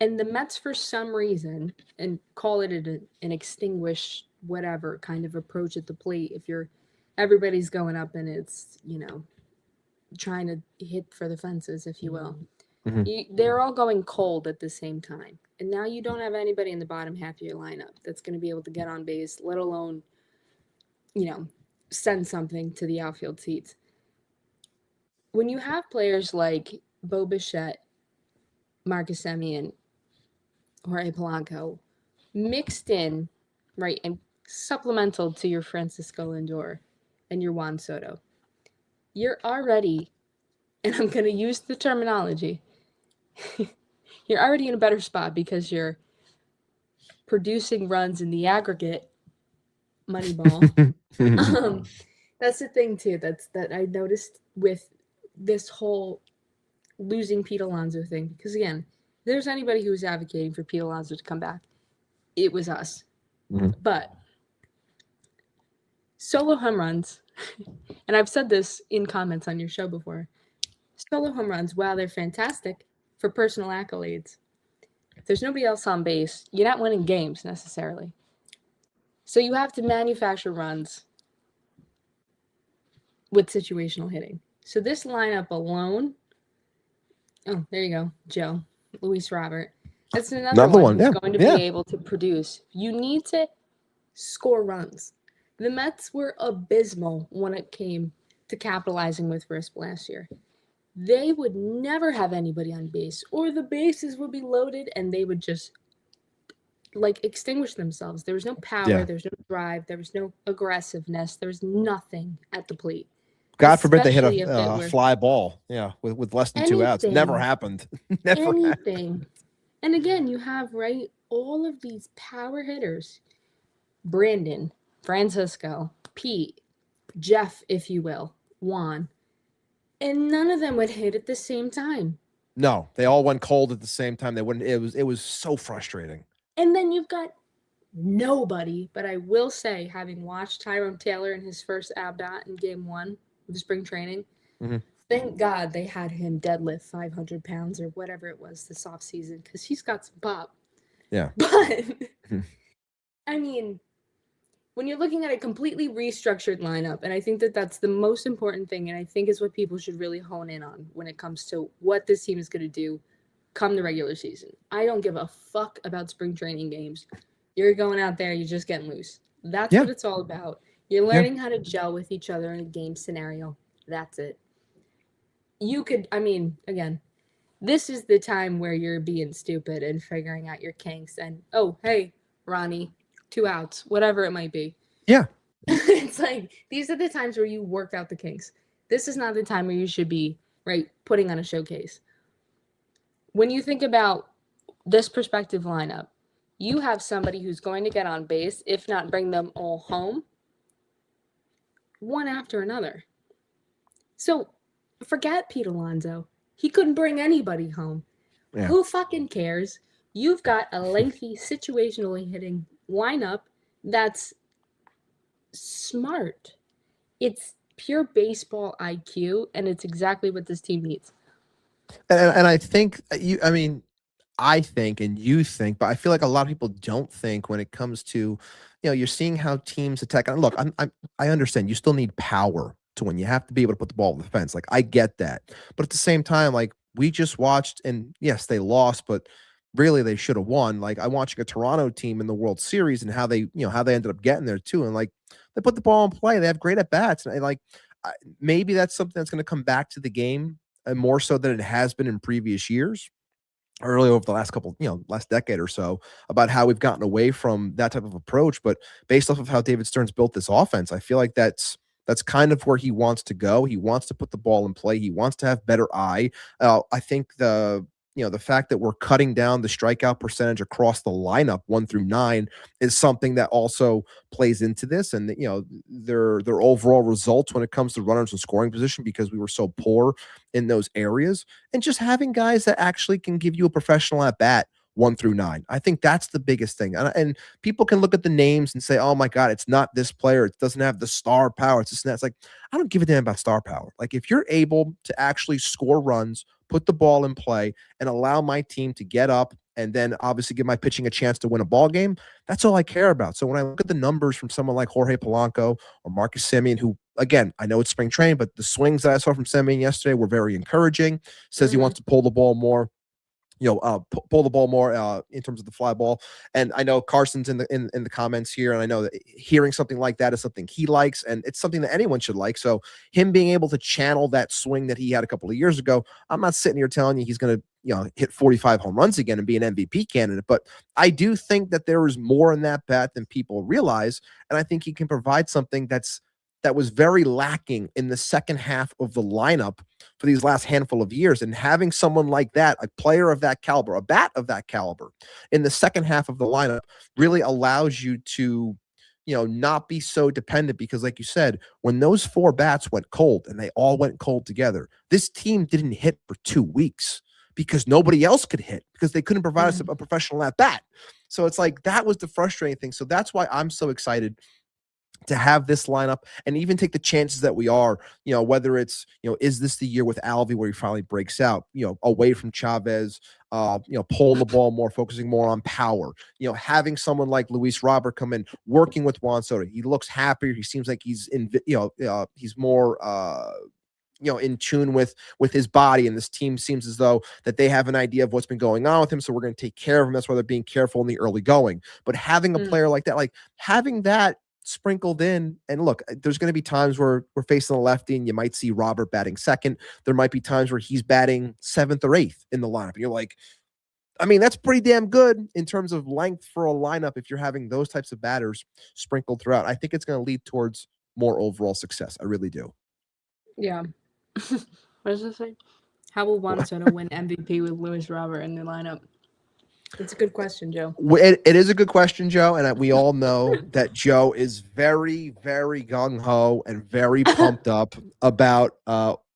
And the Mets, for some reason, and call it an extinguished whatever kind of approach at the plate, if everybody's going up and it's, trying to hit for the fences, if you will. They're all going cold at the same time. And now you don't have anybody in the bottom half of your lineup that's going to be able to get on base, let alone, send something to the outfield seats. When you have players like Bichette, Marcus Semien, Jorge Polanco mixed in, right, and supplemental to your Francisco Lindor and your Juan Soto, you're already, and I'm going to use the terminology, you're already in a better spot because you're producing runs in the aggregate, Moneyball. That's the thing too. That I noticed with this whole losing Pete Alonso thing. Because again, if there's anybody who was advocating for Pete Alonso to come back, it was us. But solo home runs, and I've said this in comments on your show before, solo home runs, while they're fantastic for personal accolades, if there's nobody else on base, you're not winning games necessarily. So you have to manufacture runs with situational hitting. So this lineup alone, oh, there you go, Joe, Luis Robert. That's another one who's going to be able to produce. You need to score runs. The Mets were abysmal when it came to capitalizing with risk last year. They would never have anybody on base, or the bases would be loaded and they would just extinguish themselves. There was no power, there was no drive, there was no aggressiveness, there was nothing at the plate. God forbid they hit a fly ball, with less than 2 outs. Never happened. Never happened. And again, you have, right, all of these power hitters, Brandon, Francisco, Pete, Jeff, if you will, Juan, and none of them would hit at the same time. No, they all went cold at the same time. They wouldn't. It was so frustrating. And then you've got nobody, but I will say, having watched Tyrone Taylor in his first ABDOT in Game 1 of spring training, thank God they had him deadlift 500 pounds or whatever it was this offseason, because he's got some pop. Yeah. But, I mean, when you're looking at a completely restructured lineup, and I think that that's the most important thing, and I think is what people should really hone in on when it comes to what this team is going to do come the regular season. I don't give a fuck about spring training games. You're going out there, you're just getting loose. That's what it's all about. You're learning how to gel with each other in a game scenario. That's it. You could, I mean, again, this is the time where you're being stupid and figuring out your kinks and, oh, hey, Ronnie, 2 outs, whatever it might be. Yeah. It's like, these are the times where you work out the kinks. This is not the time where you should be, right, putting on a showcase. When you think about this prospective lineup, you have somebody who's going to get on base, if not bring them all home, one after another. So forget Pete Alonso. He couldn't bring anybody home. Yeah. Who fucking cares? You've got a lengthy situationally hitting lineup that's smart. It's pure baseball IQ, and it's exactly what this team needs. And I think I think and you think, but I feel like a lot of people don't think when it comes to, you're seeing how teams attack. And look, I understand you still need power to win. You have to be able to put the ball on the fence. Like, I get that. But at the same time, like, we just watched, and yes, they lost, but really they should have won. Like, I'm watching a Toronto team in the World Series and how they ended up getting there too. And like, they put the ball in play. They have great at bats. And maybe that's something that's going to come back to the game and more so than it has been in previous years, early over the last couple, last decade or so, about how we've gotten away from that type of approach. But based off of how David Stern's built this offense, I feel like that's kind of where he wants to go. He wants to put the ball in play. He wants to have better eye. I think the the fact that we're cutting down the strikeout percentage across the lineup 1 through 9 is something that also plays into this, and their overall results when it comes to runners in scoring position, because we were so poor in those areas, and just having guys that actually can give you a professional at bat 1 through 9. I think that's the biggest thing. And people can look at the names and say, oh my God, it's not this player. It doesn't have the star power. It's just that. It's like, I don't give a damn about star power. Like, if you're able to actually score runs, put the ball in play, and allow my team to get up and then obviously give my pitching a chance to win a ball game, that's all I care about. So when I look at the numbers from someone like Jorge Polanco or Marcus Semien, who, again, I know it's spring training, but the swings that I saw from Semien yesterday were very encouraging. Says he wants to pull the ball more. Pull the ball more in terms of the fly ball. And I know Carson's in the comments here, and I know that hearing something like that is something he likes, and it's something that anyone should like. So him being able to channel that swing that he had a couple of years ago, I'm not sitting here telling you he's going to hit 45 home runs again and be an MVP candidate, but I do think that there is more in that bat than people realize, and I think he can provide something that was very lacking in the second half of the lineup for these last handful of years. And having someone like that, a player of that caliber, a bat of that caliber in the second half of the lineup, really allows you to, not be so dependent, because like you said, when those 4 bats went cold, and they all went cold together, this team didn't hit for 2 weeks because nobody else could hit, because they couldn't provide us a professional at bat. So it's like, that was the frustrating thing. So that's why I'm so excited to have this lineup and even take the chances that we are, whether it's, is this the year with Alvey where he finally breaks out, away from Chavez, pull the ball more, focusing more on power, having someone like Luis Robert come in, working with Juan Soto. He looks happier. He seems like he's he's more, in tune with his body, and this team seems as though that they have an idea of what's been going on with him. So we're going to take care of him. That's why they're being careful in the early going, but having a player like that, like having that sprinkled in. And look, there's going to be times where we're facing a lefty and you might see Robert batting second. There might be times where he's batting 7th or 8th in the lineup. And you're like, I mean, that's pretty damn good in terms of length for a lineup. If you're having those types of batters sprinkled throughout, I think it's going to lead towards more overall success. I really do. Yeah. What does it say? How will Juan Soto win MVP with Luis Robert in the lineup? It's a good question, Joe. It is a good question, Joe, and we all know that Joe is very, very gung-ho and very pumped up about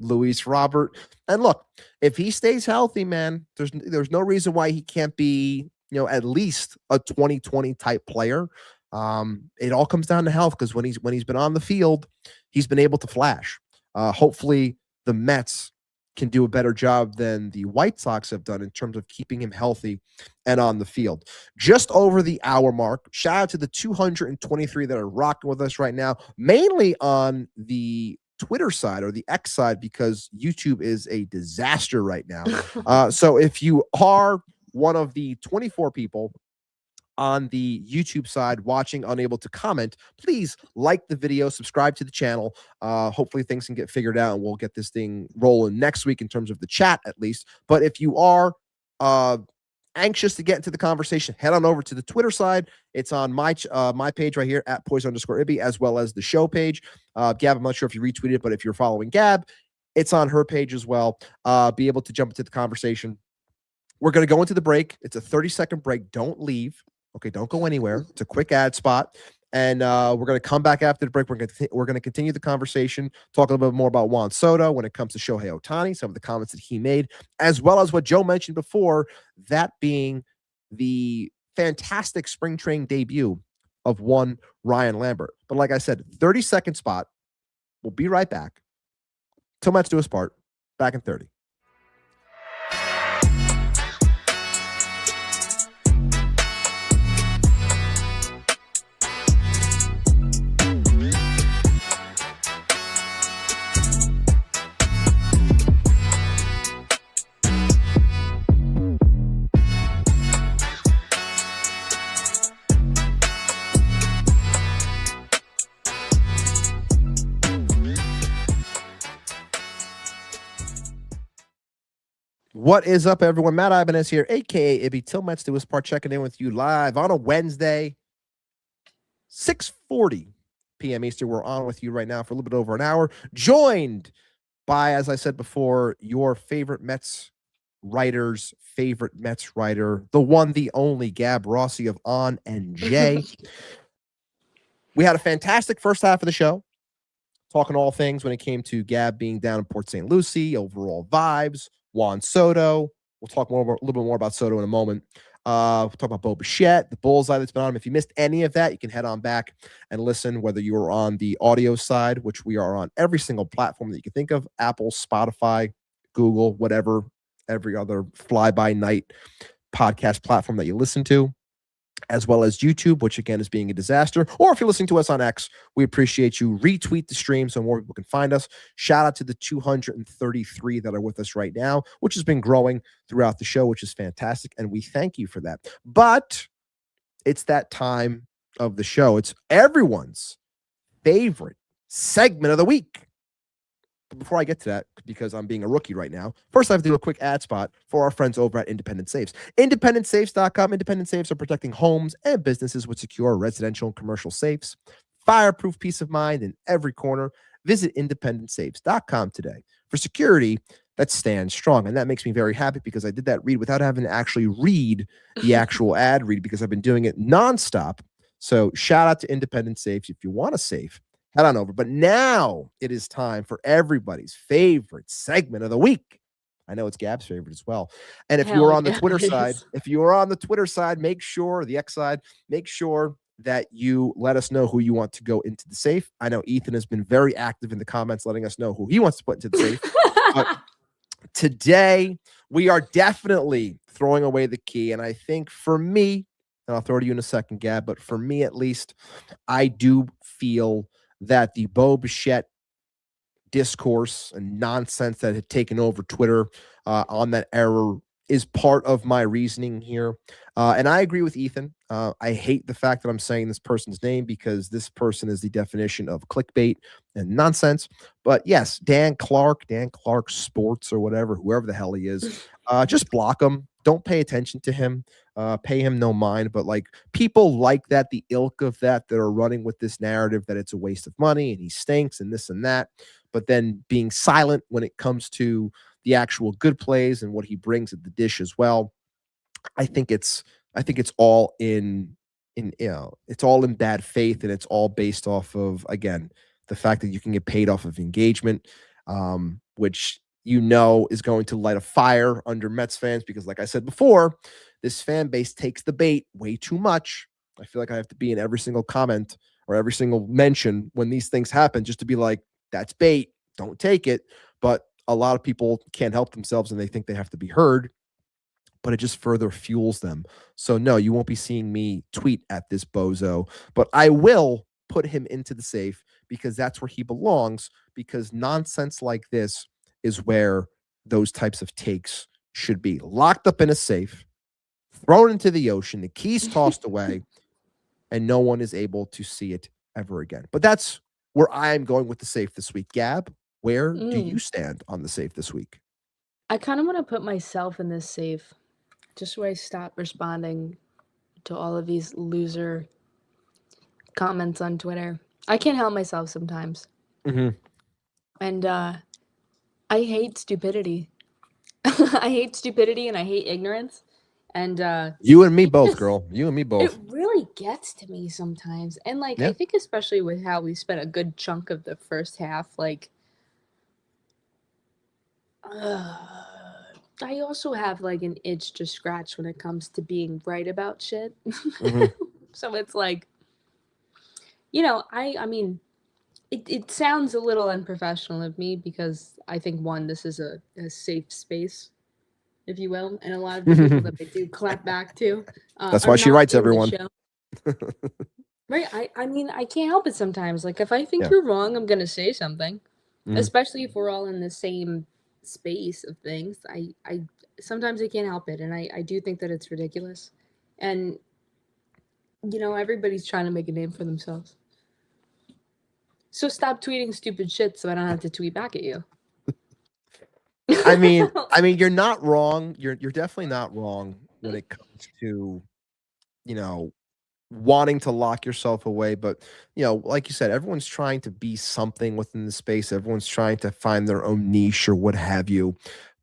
Luis Robert. And look, if he stays healthy, man, there's no reason why he can't be, at least a 2020 type player. It all comes down to health, because when he's been on the field, he's been able to flash. Hopefully the Mets can do a better job than the White Sox have done in terms of keeping him healthy and on the field. Just over the hour mark. Shout out to the 223 that are rocking with us right now, mainly on the Twitter side or the X side, because YouTube is a disaster right now. So if you are one of the 24 people on the YouTube side watching, unable to comment, please like the video, subscribe to the channel. Hopefully things can get figured out and we'll get this thing rolling next week in terms of the chat at least. But if you are anxious to get into the conversation, head on over to the Twitter side. It's on my page right here at @poise_Ibby, as well as the show page. Gab, I'm not sure if you retweeted it, but if you're following Gab, it's on her page as well. Be able to jump into the conversation. We're going to go into the break. It's a 30-second break. Don't leave. Okay, don't go anywhere. It's a quick ad spot. And we're going to come back after the break. We're going to continue the conversation, talk a little bit more about Juan Soto when it comes to Shohei Ohtani, some of the comments that he made, as well as what Joe mentioned before, that being the fantastic spring training debut of one Ryan Lambert. But like I said, 30-second spot. We'll be right back. Till Mets Do Us Part. Back in 30. What is up, everyone? Matt Ibanez here, a.k.a. Ibby. Til Mets Do Us Part, checking in with you live on a Wednesday, 6:40 p.m. Eastern. We're on with you right now for a little bit over an hour, joined by, as I said before, your favorite Mets writers' favorite Mets writer, the one, the only Gab Rossi of On and Jay. We had a fantastic first half of the show, talking all things when it came to Gab being down in Port St. Lucie, overall vibes, Juan Soto. We'll talk a little bit more about Soto in a moment. We'll talk about Bichette, the bullseye that's been on him. If you missed any of that, you can head on back and listen, whether you are on the audio side, which we are on every single platform that you can think of, Apple, Spotify, Google, whatever, every other fly-by-night podcast platform that you listen to, as well as YouTube, which again is being a disaster. Or if you're listening to us on X, we appreciate you. Retweet the stream so more people can find us. Shout out to the 233 that are with us right now, which has been growing throughout the show, which is fantastic. And we thank you for that. But it's that time of the show. It's everyone's favorite segment of the week. But before I get to that, because I'm being a rookie right now, first I have to do a quick ad spot for our friends over at Independent Safes. IndependentSafes.com. Independent Safes are protecting homes and businesses with secure residential and commercial safes. Fireproof peace of mind in every corner. Visit IndependentSafes.com today for security that stands strong. And that makes me very happy because I did that read without having to actually read the actual ad read because I've been doing it nonstop. So shout out to Independent Safes. If you want a safe, head on over. But now it is time for everybody's favorite segment of the week. I know it's Gab's favorite as well. And if you are on the Twitter side, make sure, the X side, make sure that you let us know who you want to go into the safe. I know Ethan has been very active in the comments, letting us know who he wants to put into the safe. But today, we are definitely throwing away the key. And I think for me, and I'll throw it to you in a second, Gab, but for me at least, I do feel that the Bichette discourse and nonsense that had taken over Twitter on that era is part of my reasoning here. And I agree with Ethan. I hate the fact that I'm saying this person's name because this person is the definition of clickbait and nonsense. But yes, Dan Clark Sports or whatever, whoever the hell he is, just block him. Don't pay attention to him. Pay him no mind. But like people like that, the ilk of that are running with this narrative that it's a waste of money and he stinks and this and that. But then being silent when it comes to the actual good plays and what he brings at the dish as well. I think it's all it's all in bad faith, and it's all based off of, again, the fact that you can get paid off of engagement, which is going to light a fire under Mets fans because, like I said before, this fan base takes the bait way too much. I feel like I have to be in every single comment or every single mention when these things happen just to be like, that's bait, don't take it. But a lot of people can't help themselves and they think they have to be heard, but it just further fuels them. So no, you won't be seeing me tweet at this bozo, but I will put him into the safe because that's where he belongs, because nonsense like this is where those types of takes should be locked up in a safe, thrown into the ocean, the keys tossed away, and no one is able to see it ever again. But that's where I'm going with the safe this week. Gab, where do you stand on the safe this week? I kind of want to put myself in this safe just so I stop responding to all of these loser comments on Twitter. I can't help myself sometimes. Mm-hmm. And I hate stupidity. I hate stupidity and I hate ignorance. And you and me both, girl. You and me both. It really gets to me sometimes. And like, Yeah. I think especially with how we spent a good chunk of the first half, like, I also have like an itch to scratch when it comes to being right about shit. Mm-hmm. So it's like, I mean, it sounds a little unprofessional of me because I think, one, this is a safe space, if you will, and a lot of the people that they do clap back to. That's why she writes everyone. Right. I mean, I can't help it sometimes. Like, if I think Yeah. you're wrong, I'm going to say something, Mhm. especially if we're all in the same space of things. I sometimes I can't help it. And I do think that it's ridiculous. And, everybody's trying to make a name for themselves. So stop tweeting stupid shit so I don't have to tweet back at you. I mean, you're not wrong. You're definitely not wrong when it comes to, wanting to lock yourself away. But, like you said, everyone's trying to be something within the space. Everyone's trying to find their own niche or what have you.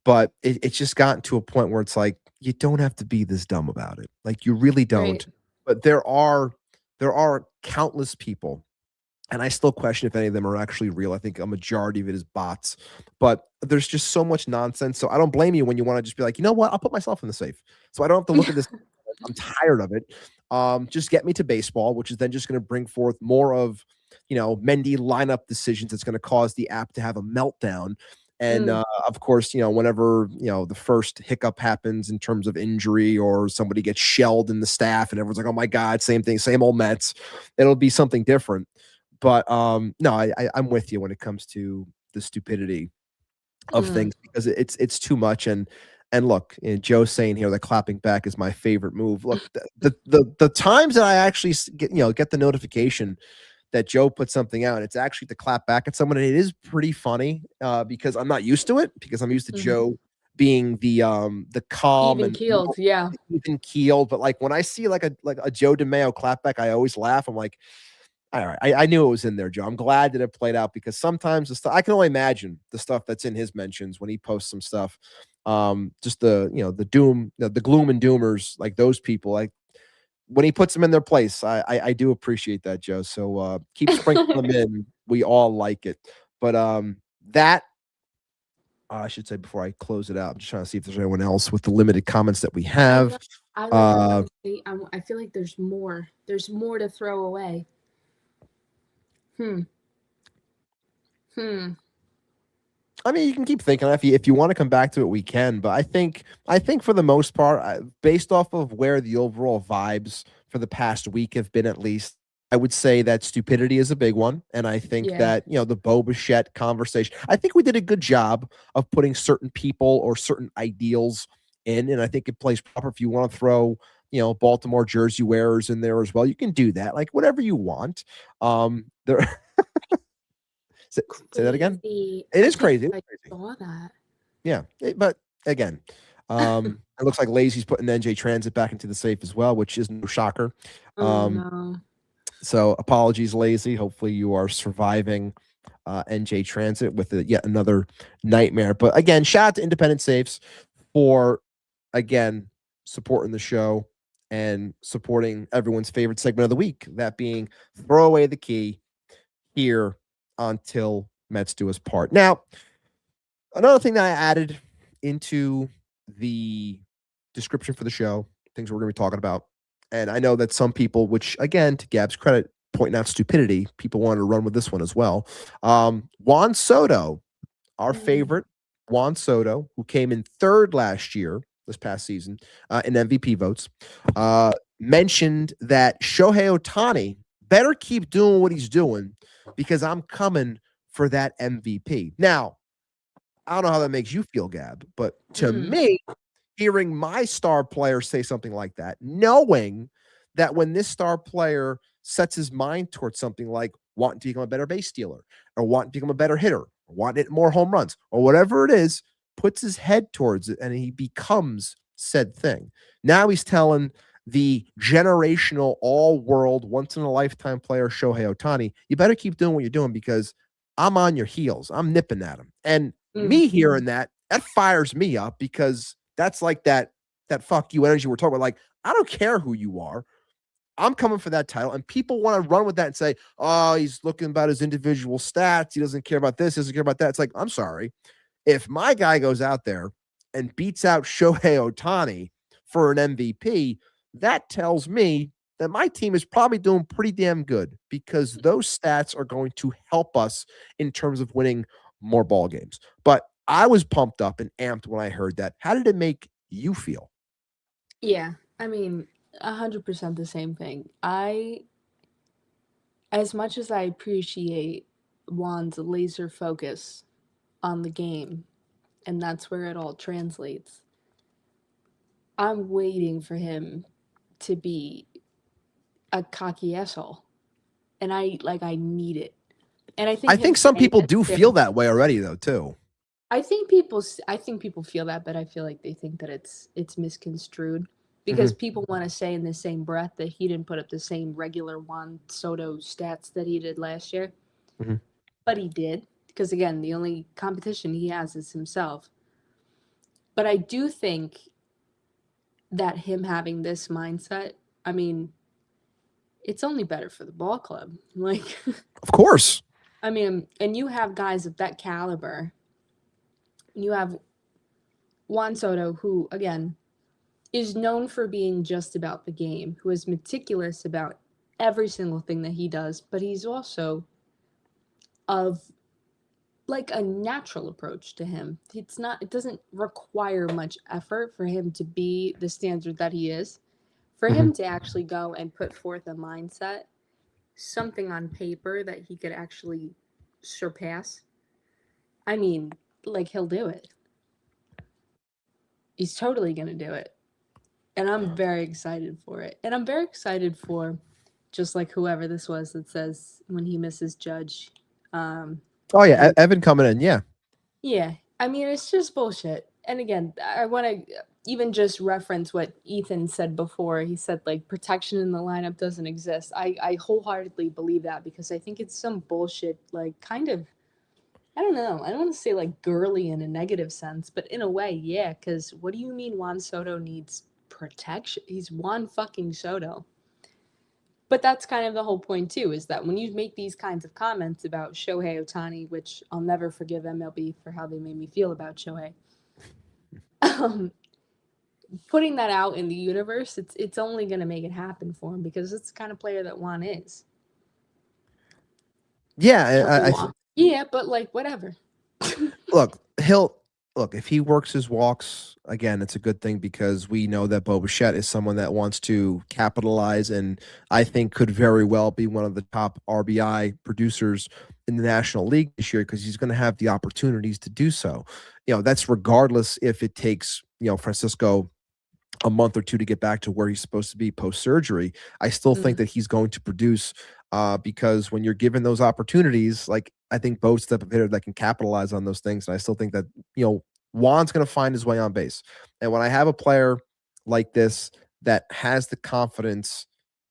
but it's just gotten to a point where it's like you don't have to be this dumb about it. Like you really Right. don't. But there are countless people, and I still question if any of them are actually real. I think a majority of it is bots. But there's just so much nonsense. So I don't blame you when you want to just be like, you know what? I'll put myself in the safe. So I don't have to look at this. I'm tired of it. Just get me to baseball, which is then just going to bring forth more of, Mendy lineup decisions. That's going to cause the app to have a meltdown. And Mm. of course, whenever the first hiccup happens in terms of injury or somebody gets shelled in the staff, and everyone's like, "Oh my God, same thing, same old Mets." It'll be something different. But no, I'm with you when it comes to the stupidity of Mm. things because it's too much. And look, Joe's saying here that clapping back is my favorite move. Look, the times that I actually get the notification that Joe put something out, and it's actually to clap back at someone, and it is pretty funny because I'm not used to it because I'm used to Mhm. Joe being the calm Even and keeled. Yeah. even keeled. But like when I see like a Joe DeMeo clapback, I always laugh. I'm like, all right, I knew it was in there, Joe. I'm glad that it played out because sometimes the stuff I can only imagine the stuff that's in his mentions when he posts some stuff. Just the doom, the gloom and doomers, like those people, like when he puts them in their place, I do appreciate that, Joe. So keep sprinkling them in. We all like it. But that I should say before I close it out, I'm just trying to see if there's anyone else with the limited comments that we I have. like, I like how Uh, honestly, I feel like there's more. There's more to throw away. Hmm. Hmm. I mean, you can keep thinking. If you want to come back to it, we can. But I think for the most part, based off of where the overall vibes for the past week have been, at least, I would say that stupidity is a big one. And I think Yeah. that the Bichette conversation. I think we did a good job of putting certain people or certain ideals in, and I think it plays proper. If you want to throw Baltimore jersey wearers in there as well, you can do that. Like whatever you want. There. say, say that again. Crazy. It I is can't crazy. It believe is I crazy. saw that. Yeah, but again, it looks like Lazy's putting NJ Transit back into the safe as well, which is no shocker. Oh Um, no. so apologies, Lazy. Hopefully you are surviving NJ Transit with yet another nightmare. But again, shout out to Independent Safes for again supporting the show and supporting everyone's favorite segment of the week, that being throw away the key here on Till Mets Do Us Part. Now, another thing that I added into the description for the show, things we're going to be talking about, and I know that some people, which again, to Gab's credit, pointing out stupidity, people wanted to run with this one as well. Juan Soto, our Mm. favorite Juan Soto, who came in third last year, this past season, in MVP votes, mentioned that Shohei Ohtani better keep doing what he's doing because I'm coming for that MVP. Now, I don't know how that makes you feel, Gab, but to Mm. me, hearing my star player say something like that, knowing that when this star player sets his mind towards something like wanting to become a better base stealer or wanting to become a better hitter or wanting to hit more home runs or whatever it is, puts his head towards it and he becomes said thing. Now he's telling the generational, all world, once in a lifetime player, Shohei Ohtani, you better keep doing what you're doing because I'm on your heels. I'm nipping at him. And Mm. me hearing that fires me up because that's like that fuck you energy we're talking about. Like, I don't care who you are. I'm coming for that title. And people want to run with that and say, oh, he's looking about his individual stats. He doesn't care about this, he doesn't care about that. It's like, I'm sorry. If my guy goes out there and beats out Shohei Ohtani for an MVP, that tells me that my team is probably doing pretty damn good because those stats are going to help us in terms of winning more ball games. But I was pumped up and amped when I heard that. How did it make you feel? Yeah. I mean, 100% the same thing. As much as I appreciate Juan's laser focus on the game, and that's where it all translates, I'm waiting for him to be a cocky asshole. And I need it. And I I think him think some saying people this do too. feel that way already, though, too. I think people feel that, but I feel like they think that it's misconstrued because Mhm, people want to say in the same breath that he didn't put up the same regular Juan Soto stats that he did last year, mhm. but he did because again, the only competition he has is himself. But I do think that him having this mindset, I mean, it's only better for the ball club. Like, Of course. I mean, and you have guys of that caliber. You have Juan Soto, who, again, is known for being just about the game, who is meticulous about every single thing that he does, but he's also of like a natural approach to him. It doesn't require much effort for him to be the standard that he is. For him to actually go and put forth a mindset, something on paper that he could actually surpass, I mean, like, he'll do it. He's totally going to do it. And I'm very excited for it. And I'm very excited for just like whoever this was that says when he misses Judge. Oh yeah, Evan coming in. Yeah. Yeah. I mean, it's just bullshit. And again, I want to even just reference what Ethan said before. He said, like, protection in the lineup doesn't exist. I wholeheartedly believe that because I think it's some bullshit, like, kind of, I don't know. I don't want to say, like, girly in a negative sense, but in a way, yeah, because what do you mean Juan Soto needs protection? He's Juan fucking Soto. But that's kind of the whole point, too, is that when you make these kinds of comments about Shohei Ohtani, which I'll never forgive MLB for how they made me feel about Shohei, putting that out in the universe, it's only going to make it happen for him because it's the kind of player that Juan is. Yeah. Yeah, but, like, whatever. Look, if he works his walks, again, it's a good thing because we know that Bichette is someone that wants to capitalize and I think could very well be one of the top RBI producers in the National League this year because he's going to have the opportunities to do so. That's regardless if it takes, Francisco a month or two to get back to where he's supposed to be post-surgery. I still think that he's going to produce because when you're given those opportunities, like I think Bo's the type of hitter that can capitalize on those things. And I still think that, Juan's going to find his way on base. And when I have a player like this that has the confidence,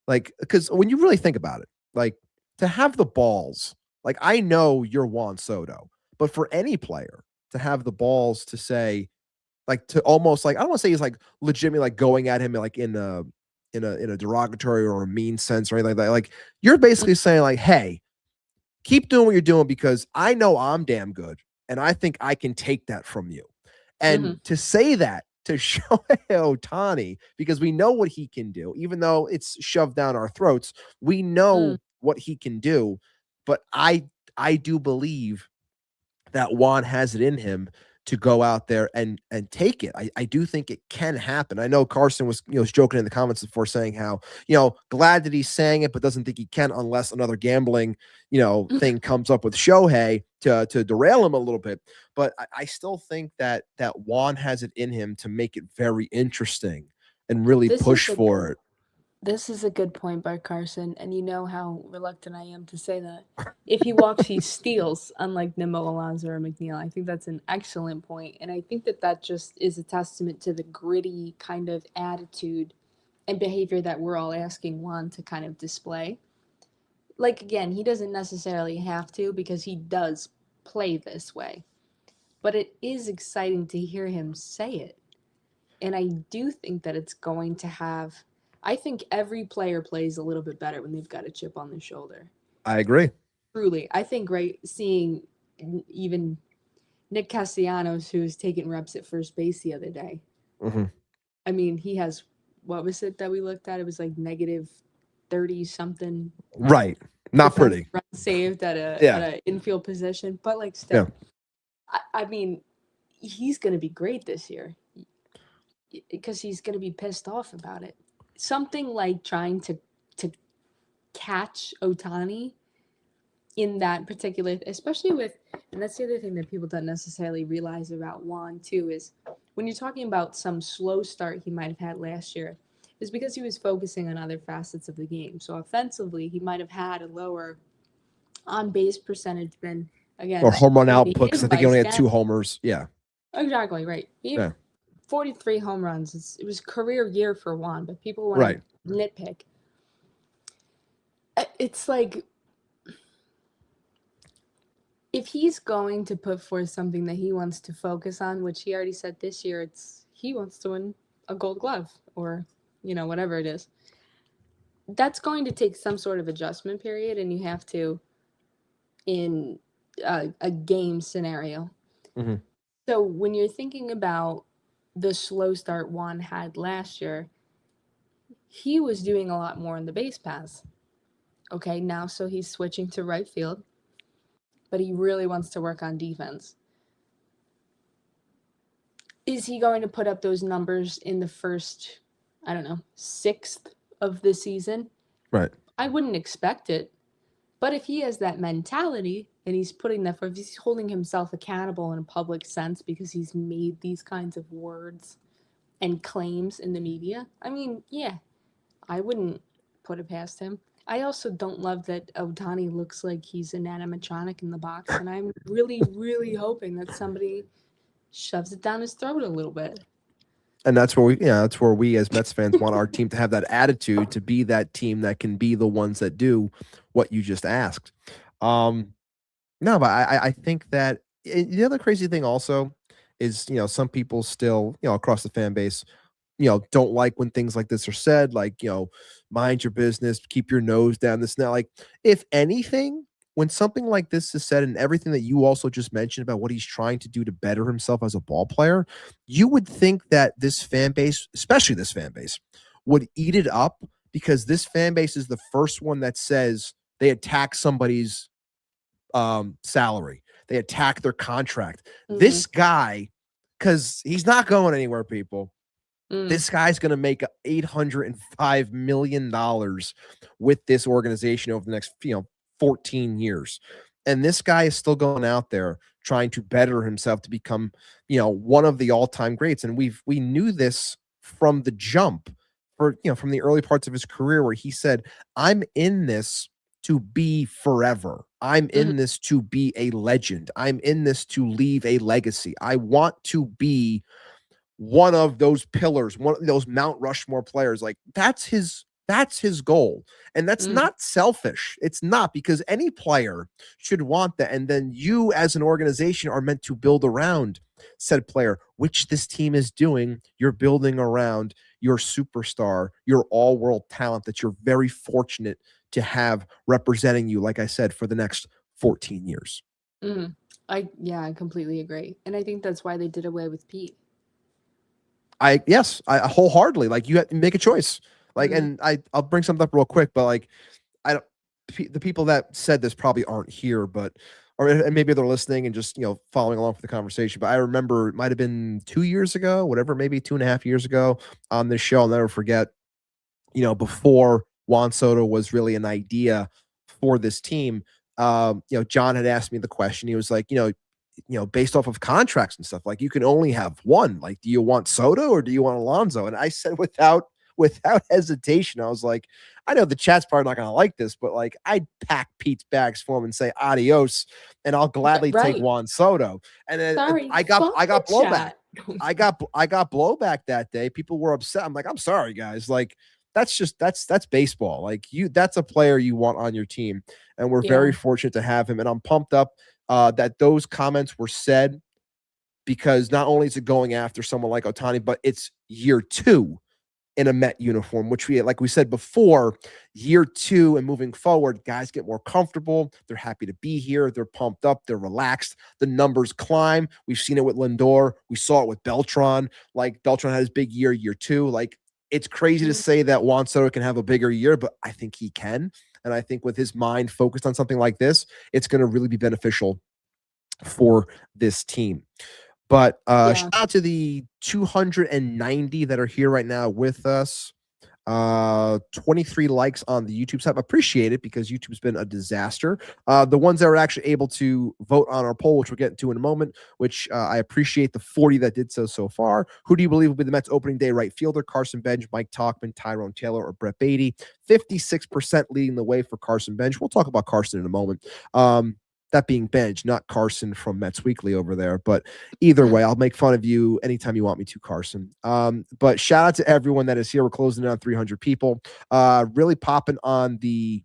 like, because when you really think about it, like to have the balls, like I know you're Juan Soto, but for any player to have the balls to say, like to almost like I don't want to say he's like legitimately like going at him like in a derogatory or a mean sense or anything like that. Like you're basically saying like, hey, keep doing what you're doing because I know I'm damn good and I think I can take that from you. And to say that to Shohei Ohtani, because we know what he can do, even though it's shoved down our throats, we know what he can do. But I do believe that Juan has it in him to go out there and take it. I do think it can happen. I know Carson was joking in the comments before saying how glad that he's saying it, but doesn't think he can unless another gambling thing comes up with Shohei to derail him a little bit. But I still think that Juan has it in him to make it very interesting and really push for it. This is a good point by Carson, and you know how reluctant I am to say that. If he walks, he steals, unlike Nimmo, Alonso, or McNeil. I think that's an excellent point, and I think that just is a testament to the gritty kind of attitude and behavior that we're all asking Juan to kind of display. Like, again, he doesn't necessarily have to because he does play this way, but it is exciting to hear him say it, and I do think that it's going to have... I think every player plays a little bit better when they've got a chip on their shoulder. I agree. Truly. I think, right, seeing even Nick Castellanos, who's taking reps at first base the other day. I mean, he has, what was it that we looked at? It was like negative 30-something. Right. Not pretty. Run saved at an infield position. But, like, still, I mean, he's going to be great this year because he's going to be pissed off about it. Something like trying to catch Ohtani in that particular, especially with, and that's the other thing that people don't necessarily realize about Juan too, is when you're talking about some slow start he might have had last year, is because he was focusing on other facets of the game. So offensively, he might have had a lower on-base percentage than, again, or home run output, because I think he only had 2 homers. Yeah. Exactly, right. 43 home runs. It was a career year for Juan, but people want to nitpick. It's like if he's going to put forth something that he wants to focus on, which he already said this year, he wants to win a Gold Glove or whatever it is. That's going to take some sort of adjustment period, and you have to in a game scenario. Mm-hmm. So when you're thinking about the slow start Juan had last year, he was doing a lot more in the base paths. Okay, now so he's switching to right field, but he really wants to work on defense. Is he going to put up those numbers in the first, I don't know, 6th of the season? Right. I wouldn't expect it. But if he has that mentality and he's putting that if he's holding himself accountable in a public sense because he's made these kinds of words and claims in the media, I mean, yeah, I wouldn't put it past him. I also don't love that Ohtani looks like he's an animatronic in the box, and I'm really, really hoping that somebody shoves it down his throat a little bit. And that's where we as Mets fans want our team to have that attitude, to be that team that can be the ones that do what you just asked. No, but I think that the other crazy thing also is, some people still, across the fan base, don't like when things like this are said, like, mind your business, keep your nose down, this and that. Like, if anything, when something like this is said and everything that you also just mentioned about what he's trying to do to better himself as a ball player, you would think that this fan base, especially this fan base, would eat it up, because this fan base is the first one that says they attack somebody's salary. They attack their contract. Mm-hmm. This guy, because he's not going anywhere, people. This guy's going to make $805 million with this organization over the next, 14 years. And this guy is still going out there trying to better himself to become, one of the all-time greats. And we knew this from the jump, from the early parts of his career, where he said, I'm in this to be forever. I'm in this to be a legend. I'm in this to leave a legacy. I want to be one of those pillars, one of those Mount Rushmore players. Like, that's his goal. And that's not selfish. It's not, because any player should want that. And then you as an organization are meant to build around said player, which this team is doing. You're building around your superstar, your all-world talent that you're very fortunate to have representing you, like I said, for the next 14 years. I completely agree. And I think that's why they did away with Pete. I wholeheartedly, like, you have to make a choice. Like, and I'll bring something up real quick, but like, the people that said this probably aren't here, or maybe they're listening and just, following along for the conversation. But I remember it might've been 2 years ago, whatever, maybe 2.5 years ago on this show. I'll never forget, before Juan Soto was really an idea for this team. John had asked me the question. He was like, based off of contracts and stuff, like, you can only have one. Like, do you want Soto or do you want Alonso? And I said, without hesitation, I was like, I know the chat's probably not going to like this, but like, I'd pack Pete's bags for him and say adios, and I'll gladly take Juan Soto. And then I got blowback. I got blowback that day. People were upset. I'm like, I'm sorry, guys. Like, that's baseball. Like, that's a player you want on your team, and we're very fortunate to have him. And I'm pumped up that those comments were said, because not only is it going after someone like Ohtani, but it's year 2 in a Met uniform, which like we said before, year 2 and moving forward, guys get more comfortable. They're happy to be here. They're pumped up. They're relaxed. The numbers climb. We've seen it with Lindor. We saw it with Beltran. Like, Beltran had his big year 2. Like, it's crazy to say that Juan Soto can have a bigger year, but I think he can. And I think with his mind focused on something like this, it's going to really be beneficial for this team. But shout out to the 290 that are here right now with us. 23 likes on the YouTube side. Appreciate it, because YouTube's been a disaster. The ones that are actually able to vote on our poll, which we'll get into in a moment, which I appreciate the 40 that did so far. Who do you believe will be the Mets opening day right fielder? Carson Bench, Mike Tauchman, Tyrone Taylor, or Brett Beatty? 56% leading the way for Carson Bench. We'll talk about Carson in a moment. That being Bench, not Carson from Mets Weekly over there. But either way, I'll make fun of you anytime you want me to, Carson. But shout out to everyone that is here. We're closing in on 300 people. Really popping on the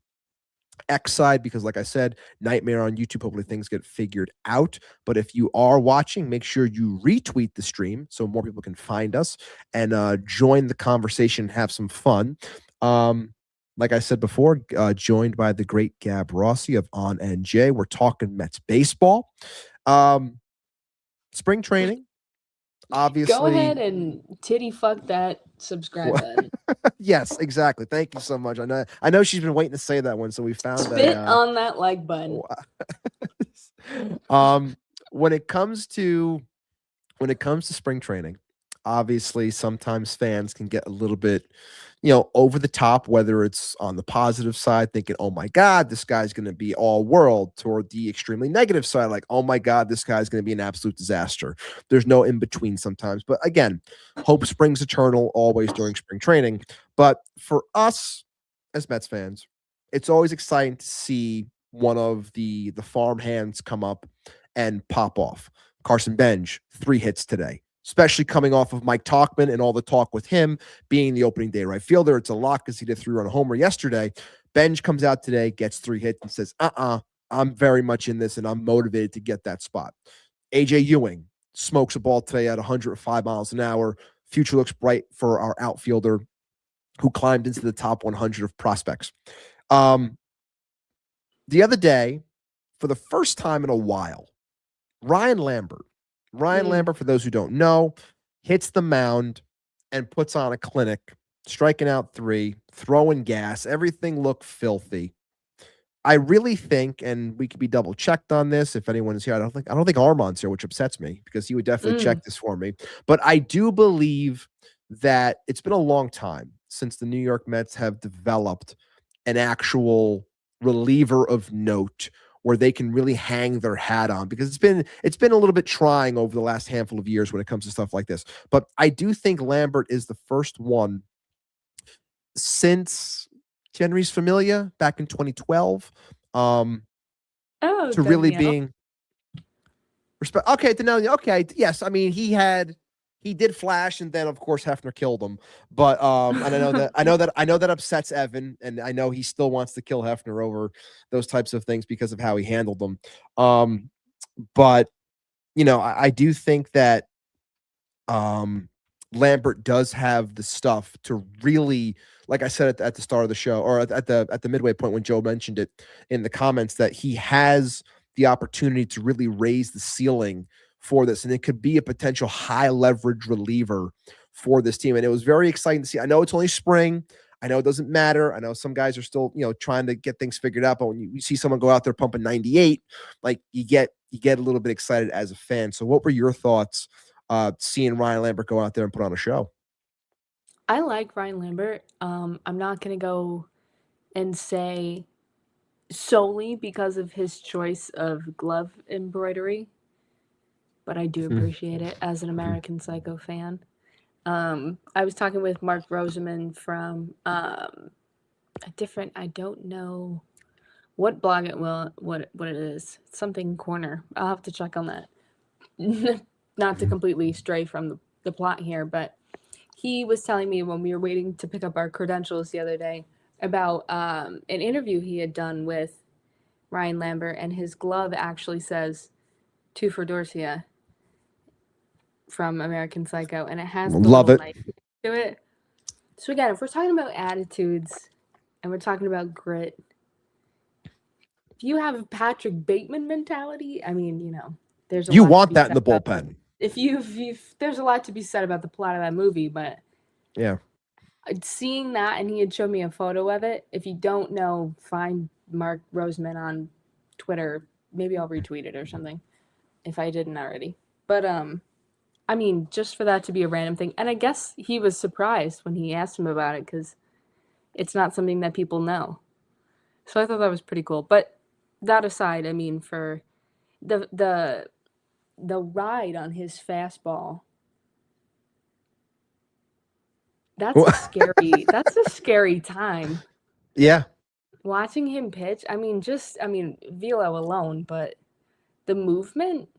X side because, like I said, Nightmare on YouTube. Hopefully things get figured out. But if you are watching, make sure you retweet the stream so more people can find us and join the conversation, have some fun. Like I said before, joined by the great Gab Rossi of On NJ. We're talking Mets baseball. Spring training. Obviously, Go ahead and titty fuck that subscribe button. Yes, exactly. Thank you so much. I know she's been waiting to say that one, so we found Spit on that like button. When it comes to spring training, obviously sometimes fans can get a little bit, over the top, whether it's on the positive side, thinking, oh my God, this guy's going to be all world, toward the extremely negative side, like, oh my God, this guy's going to be an absolute disaster. There's no in between sometimes. But again, hope springs eternal always during spring training. But for us as Mets fans, it's always exciting to see one of the farm hands come up and pop off. Carson Bench, 3 hits today, especially coming off of Mike Tauchman and all the talk with him being the opening day right fielder. It's a lot because he did 3-run homer yesterday. Bench comes out today, gets 3 hits, and says, I'm very much in this, and I'm motivated to get that spot. AJ Ewing smokes a ball today at 105 miles an hour. Future looks bright for our outfielder who climbed into the top 100 of prospects. The other day, for the first time in a while, Ryan Lambert, for those who don't know, hits the mound and puts on a clinic, striking out 3, throwing gas. Everything looked filthy. I really think, and we could be double checked on this if anyone's here. I don't think Armand's here, which upsets me because he would definitely check this for me. But I do believe that it's been a long time since the New York Mets have developed an actual reliever of note where they can really hang their hat on, because it's been a little bit trying over the last handful of years when it comes to stuff like this. But I do think Lambert is the first one since Henry's Familia back in 2012 to really being respect. Okay, okay, yes. I mean, he did flash, and then of course Hefner killed him. But and I know that upsets Evan, and I know he still wants to kill Hefner over those types of things because of how he handled them. But I do think that Lambert does have the stuff to really, like I said at the start of the show, or at the midway point when Joe mentioned it in the comments, that he has the opportunity to really raise the ceiling for this, and it could be a potential high leverage reliever for this team. And it was very exciting to see. I know it's only spring. I know it doesn't matter. I know some guys are still, trying to get things figured out, but when you see someone go out there pumping 98, like you get a little bit excited as a fan. So what were your thoughts seeing Ryan Lambert go out there and put on a show? I like Ryan Lambert. I'm not going to go and say solely because of his choice of glove embroidery, but I do appreciate it as an American Psycho fan. I was talking with Mark Roseman from a different, I don't know what blog what it is, something corner. I'll have to check on that. Not to completely stray from the plot here, but he was telling me when we were waiting to pick up our credentials the other day about an interview he had done with Ryan Lambert, and his glove actually says "To for Dorcia" from American Psycho, and it has the Love little it knife to it. So again, if we're talking about attitudes and we're talking about grit, if you have a Patrick Bateman mentality, I mean, there's a you lot want to be that in said the about bullpen. If there's a lot to be said about the plot of that movie, but yeah, seeing that, and he had showed me a photo of it. If you don't know, find Mark Roseman on Twitter. Maybe I'll retweet it or something if I didn't already. But I mean, just for that to be a random thing, and I guess he was surprised when he asked him about it because it's not something that people know. So I thought that was pretty cool. But that aside, I mean, for the ride on his fastball, that's a scary time. Yeah. Watching him pitch, I mean, velo alone, but the movement,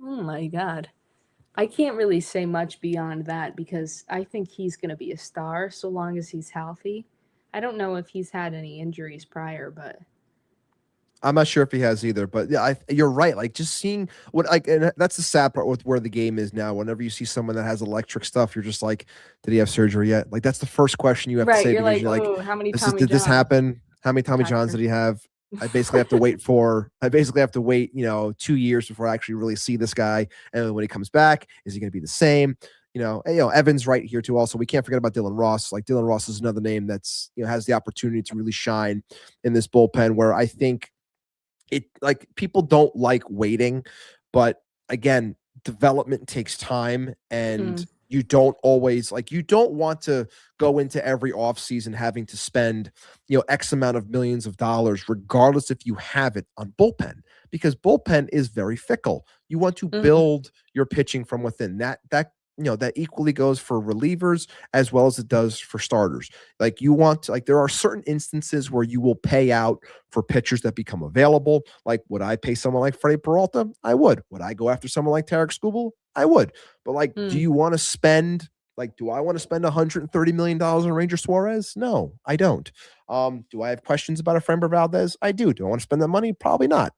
oh my God. I can't really say much beyond that because I think he's going to be a star so long as he's healthy. I don't know if he's had any injuries prior, but I'm not sure if he has either, but yeah, you're right. Like just seeing what like, and that's the sad part with where the game is now. Whenever you see someone that has electric stuff, you're just like, did he have surgery yet? Like that's the first question you have to Right. say You're because like, you're like, oh, how many this is Tommy did this Johns? happen? How many Tommy Johns did he have? I basically have to wait for. I basically have to wait, 2 years before I actually really see this guy. And when he comes back, is he going to be the same? Evan's right here too. Also, we can't forget about Dylan Ross. Like Dylan Ross is another name that's has the opportunity to really shine in this bullpen. Where I think it like people don't like waiting, but again, development takes time and you don't always you don't want to go into every offseason having to spend, X amount of millions of dollars, regardless if you have it on bullpen, because bullpen is very fickle. You want to build your pitching from within. That equally goes for relievers as well as it does for starters. Like you want to, there are certain instances where you will pay out for pitchers that become available. Like, would I pay someone like Freddie Peralta? I would. Would I go after someone like Tarek Skubal? I would. But do you want to spend do I want to spend $130 million on Ranger Suarez? No, I don't. Do I have questions about a Framber Valdez? I do. Do I want to spend that money? Probably not.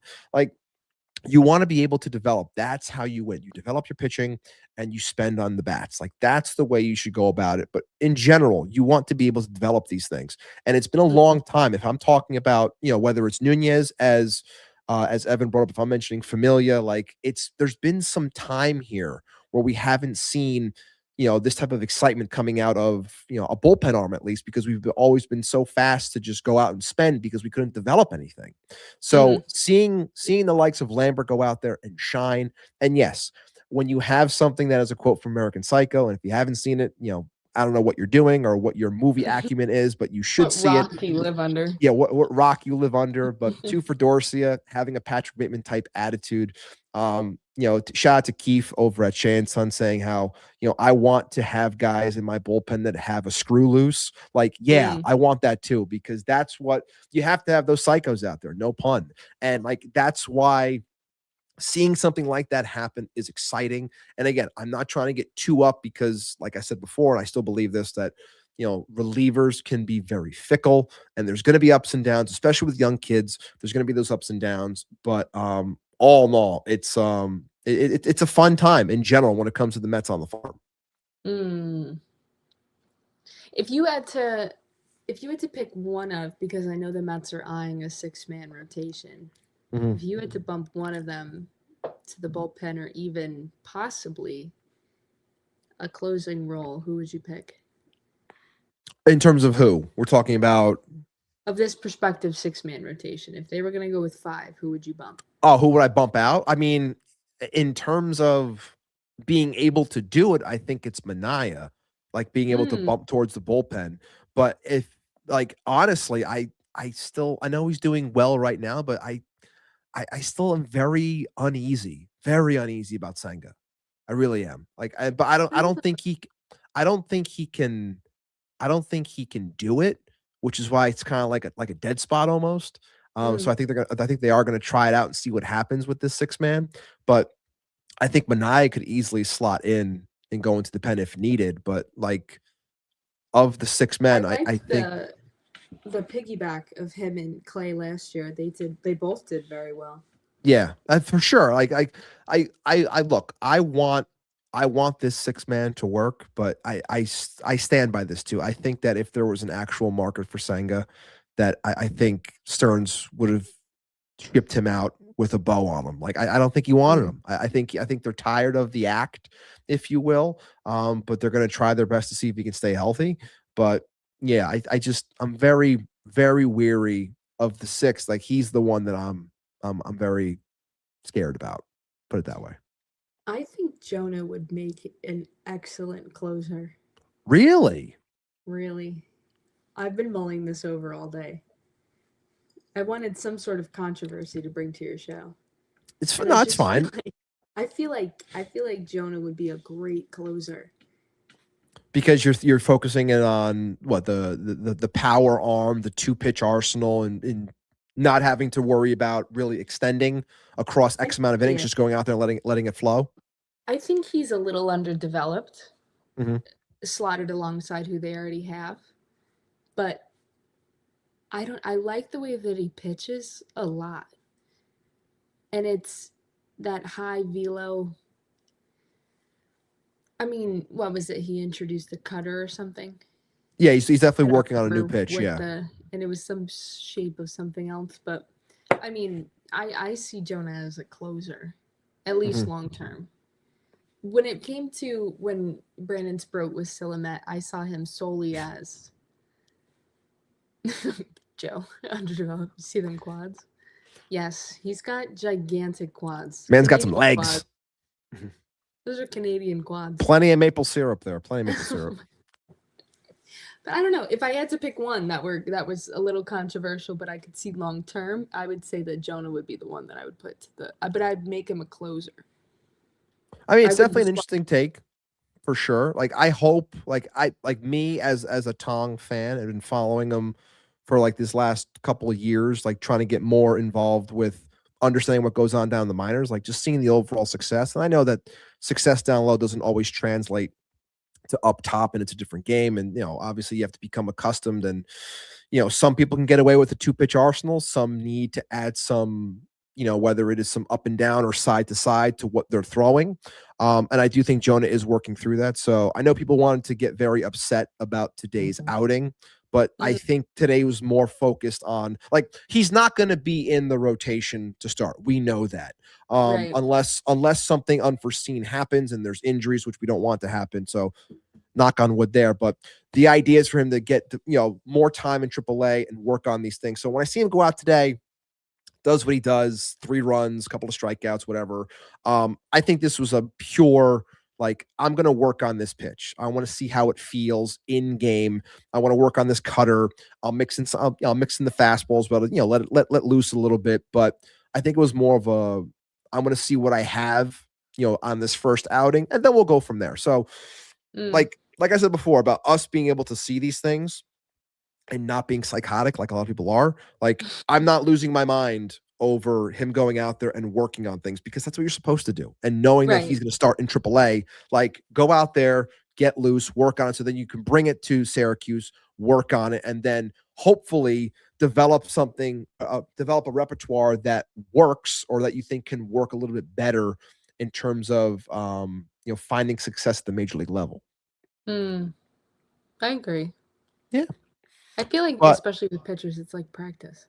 You want to be able to develop. That's how you win. You develop your pitching and you spend on the bats. That's the way you should go about it. But in general, you want to be able to develop these things. And it's been a long time. If I'm talking about, whether it's Nunez as Evan brought up, if I'm mentioning Familia, there's been some time here where we haven't seen this type of excitement coming out of, a bullpen arm, at least, because we've always been so fast to just go out and spend because we couldn't develop anything. So seeing the likes of Lambert go out there and shine. And yes, when you have something that is a quote from American Psycho, and if you haven't seen it, I don't know what you're doing or what your movie acumen is, but you should see it. Rock you live under. Yeah, what rock you live under. But two for Dorcia, having a Patrick Bateman type attitude. Shout out to Keith over at Shea and Son saying how, I want to have guys in my bullpen that have a screw loose. I want that too, because that's what you have to have, those psychos out there, no pun. And that's why seeing something like that happen is exciting. And again, I'm not trying to get too up because, like I said before, and I still believe this, that relievers can be very fickle and there's going to be ups and downs, especially with young kids. There's going to be those ups and downs, but all in all, it's a fun time in general when it comes to the Mets on the farm. If you had to pick one of, because I know the Mets are eyeing a 6-man rotation, if you had to bump one of them to the bullpen or even possibly a closing role, who would you pick? In terms of who we're talking about? Of this prospective 6-man rotation, if they were going to go with 5, who would you bump? Oh, who would I bump out? I mean, in terms of being able to do it, I think it's Manaea, being able to bump towards the bullpen. But if honestly, I know he's doing well right now, but I still am very uneasy about Senga. I really am. But I don't think he can do it, which is why it's kind of like a dead spot almost. So I think they are going to try it out and see what happens with this 6-man. But I think Manaea could easily slot in and go into the pen if needed. But of the 6 men, I think the piggyback of him and Clay last year, they both did very well. Yeah, for sure. I look, I want this 6-man to work, but I stand by this too. I think that if there was an actual market for Senga, that I think Stearns would have shipped him out with a bow on him. I don't think he wanted him. I think they're tired of the act, if you will. But they're going to try their best to see if he can stay healthy. But yeah, I'm very, very weary of the 6th. He's the one that I'm very scared about. Put it that way. I think Jonah would make an excellent closer. Really? Really. I've been mulling this over all day. I wanted some sort of controversy to bring to your show. It's fine. I feel like Jonah would be a great closer. Because you're focusing it on what the power arm, the 2-pitch arsenal, and not having to worry about really extending across X amount of innings, just going out there and letting it flow. I think he's a little underdeveloped, slotted alongside who they already have. But I like the way that he pitches a lot. And it's that high velo. I mean, what was it? He introduced the cutter or something. Yeah, he's I definitely don't working on a new remember pitch. what Yeah. and it was some shape of something else. But I mean, I see Jonah as a closer, at least long term. When it came to when Brandon Sproat was still a Met, I saw him solely as Joe, underdeveloped. You see them quads? Yes, he's got gigantic quads. Man's got some Canadian legs. quads. Those are Canadian quads. Plenty of maple syrup there. Plenty of maple syrup. But I don't know. If I had to pick one that was a little controversial, but I could see long term, I would say that Jonah would be the one that I would put to the. But I'd make him a closer. I mean, it's I wouldn't definitely an swap- interesting take for sure. Like, I hope, like me as a Tong fan, I've been following him for like this last couple of years, like trying to get more involved with understanding what goes on down in the minors, like just seeing the overall success. And I know that success down low doesn't always translate to up top, and it's a different game. And, obviously you have to become accustomed, and, some people can get away with a 2-pitch arsenal. Some need to add some, whether it is some up and down or side to side to what they're throwing. And I do think Jonah is working through that. So I know people wanted to get very upset about today's outing, but I think today was more focused on, like, he's not going to be in the rotation to start. We know that. Right. Unless something unforeseen happens and there's injuries, which we don't want to happen. So knock on wood there. But the idea is for him to get more time in AAA and work on these things. So when I see him go out today, does what he does, 3 runs, couple of strikeouts, whatever. I think this was a pure, like, I'm going to work on this pitch. I want to see how it feels in game. I want to work on this cutter. I'll mix in the fastballs, but let loose a little bit. But I think it was more of a, I'm going to see what I have, on this first outing, and then we'll go from there. So, like I said before about us being able to see these things and not being psychotic like a lot of people are, like, I'm not losing my mind over him going out there and working on things, because that's what you're supposed to do. And knowing that he's going to start in AAA, like, go out there, get loose, work on it, so then you can bring it to Syracuse, work on it, and then hopefully develop something, develop a repertoire that works, or that you think can work a little bit better in terms of finding success at the major league level. I agree. Yeah. I feel like, especially with pitchers, it's like practice.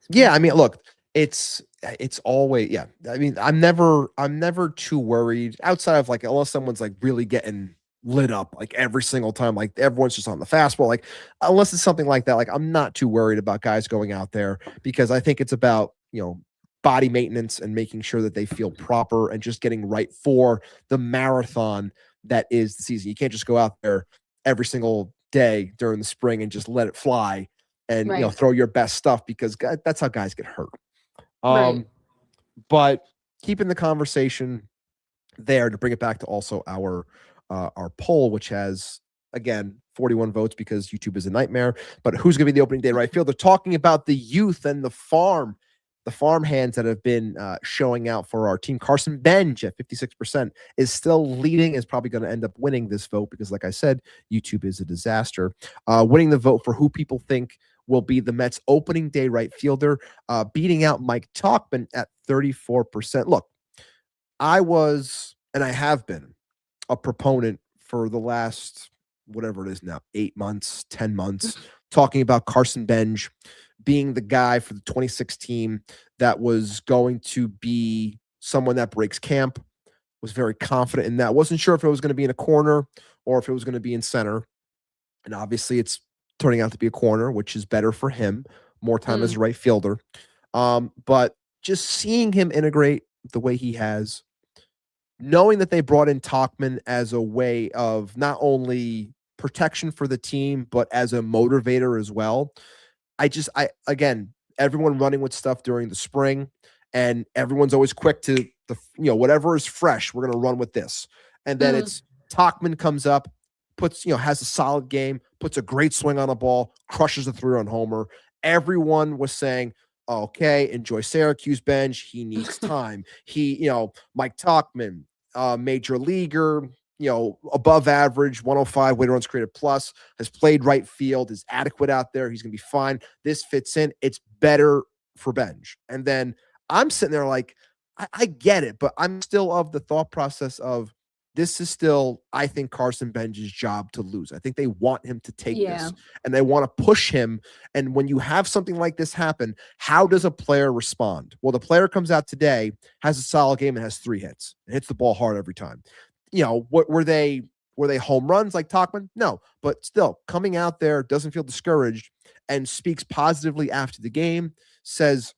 Yeah, I mean, look, it's always, yeah. I mean, I'm never too worried outside of, like, unless someone's like really getting lit up like every single time, like everyone's just on the fastball, like, unless it's something like that, like, I'm not too worried about guys going out there, because I think it's about, body maintenance and making sure that they feel proper and just getting right for the marathon that is the season. You can't just go out there every single day during the spring and just let it fly and throw your best stuff, because that's how guys get hurt. But keeping the conversation there, to bring it back to also our poll, which has, again, 41 votes because YouTube is a nightmare. But who's going to be the opening day right field? They're talking about the youth and the farm hands that have been showing out for our team. Carson Bench at 56% is still leading, is probably going to end up winning this vote, because, like I said, YouTube is a disaster. Winning the vote for who people think will be the Mets opening day right fielder, beating out Mike Tauchman at 34%. Look, I was, and I have been, a proponent for the last, whatever it is now, 8 months, 10 months, talking about Carson Bench being the guy for the 26 team that was going to be someone that breaks camp. Was very confident in that. Wasn't sure if it was going to be in a corner or if it was going to be in center. And obviously it's turning out to be a corner, which is better for him. More time as a right fielder. But just seeing him integrate the way he has, knowing that they brought in Tauchman as a way of not only protection for the team, but as a motivator as well. Again, everyone running with stuff during the spring, and everyone's always quick to whatever is fresh, we're going to run with this. And then it's Tauchman comes up, has a solid game, puts a great swing on a ball, crushes the 3-run homer. Everyone was saying, okay, enjoy Syracuse Bench. He needs time. Mike Tauchman, major leaguer, above average, 105 weighted runs created plus, has played right field, is adequate out there. He's going to be fine. This fits in. It's better for Benj. And then I'm sitting there like, I get it, but I'm still of the thought process of this is still, I think, Carson Benj's job to lose. I think they want him to take this and they want to push him. And when you have something like this happen, how does a player respond? Well, the player comes out today, has a solid game and has 3 hits and hits the ball hard every time. What were they home runs like Tauchman? No, but still coming out there, doesn't feel discouraged and speaks positively after the game, says,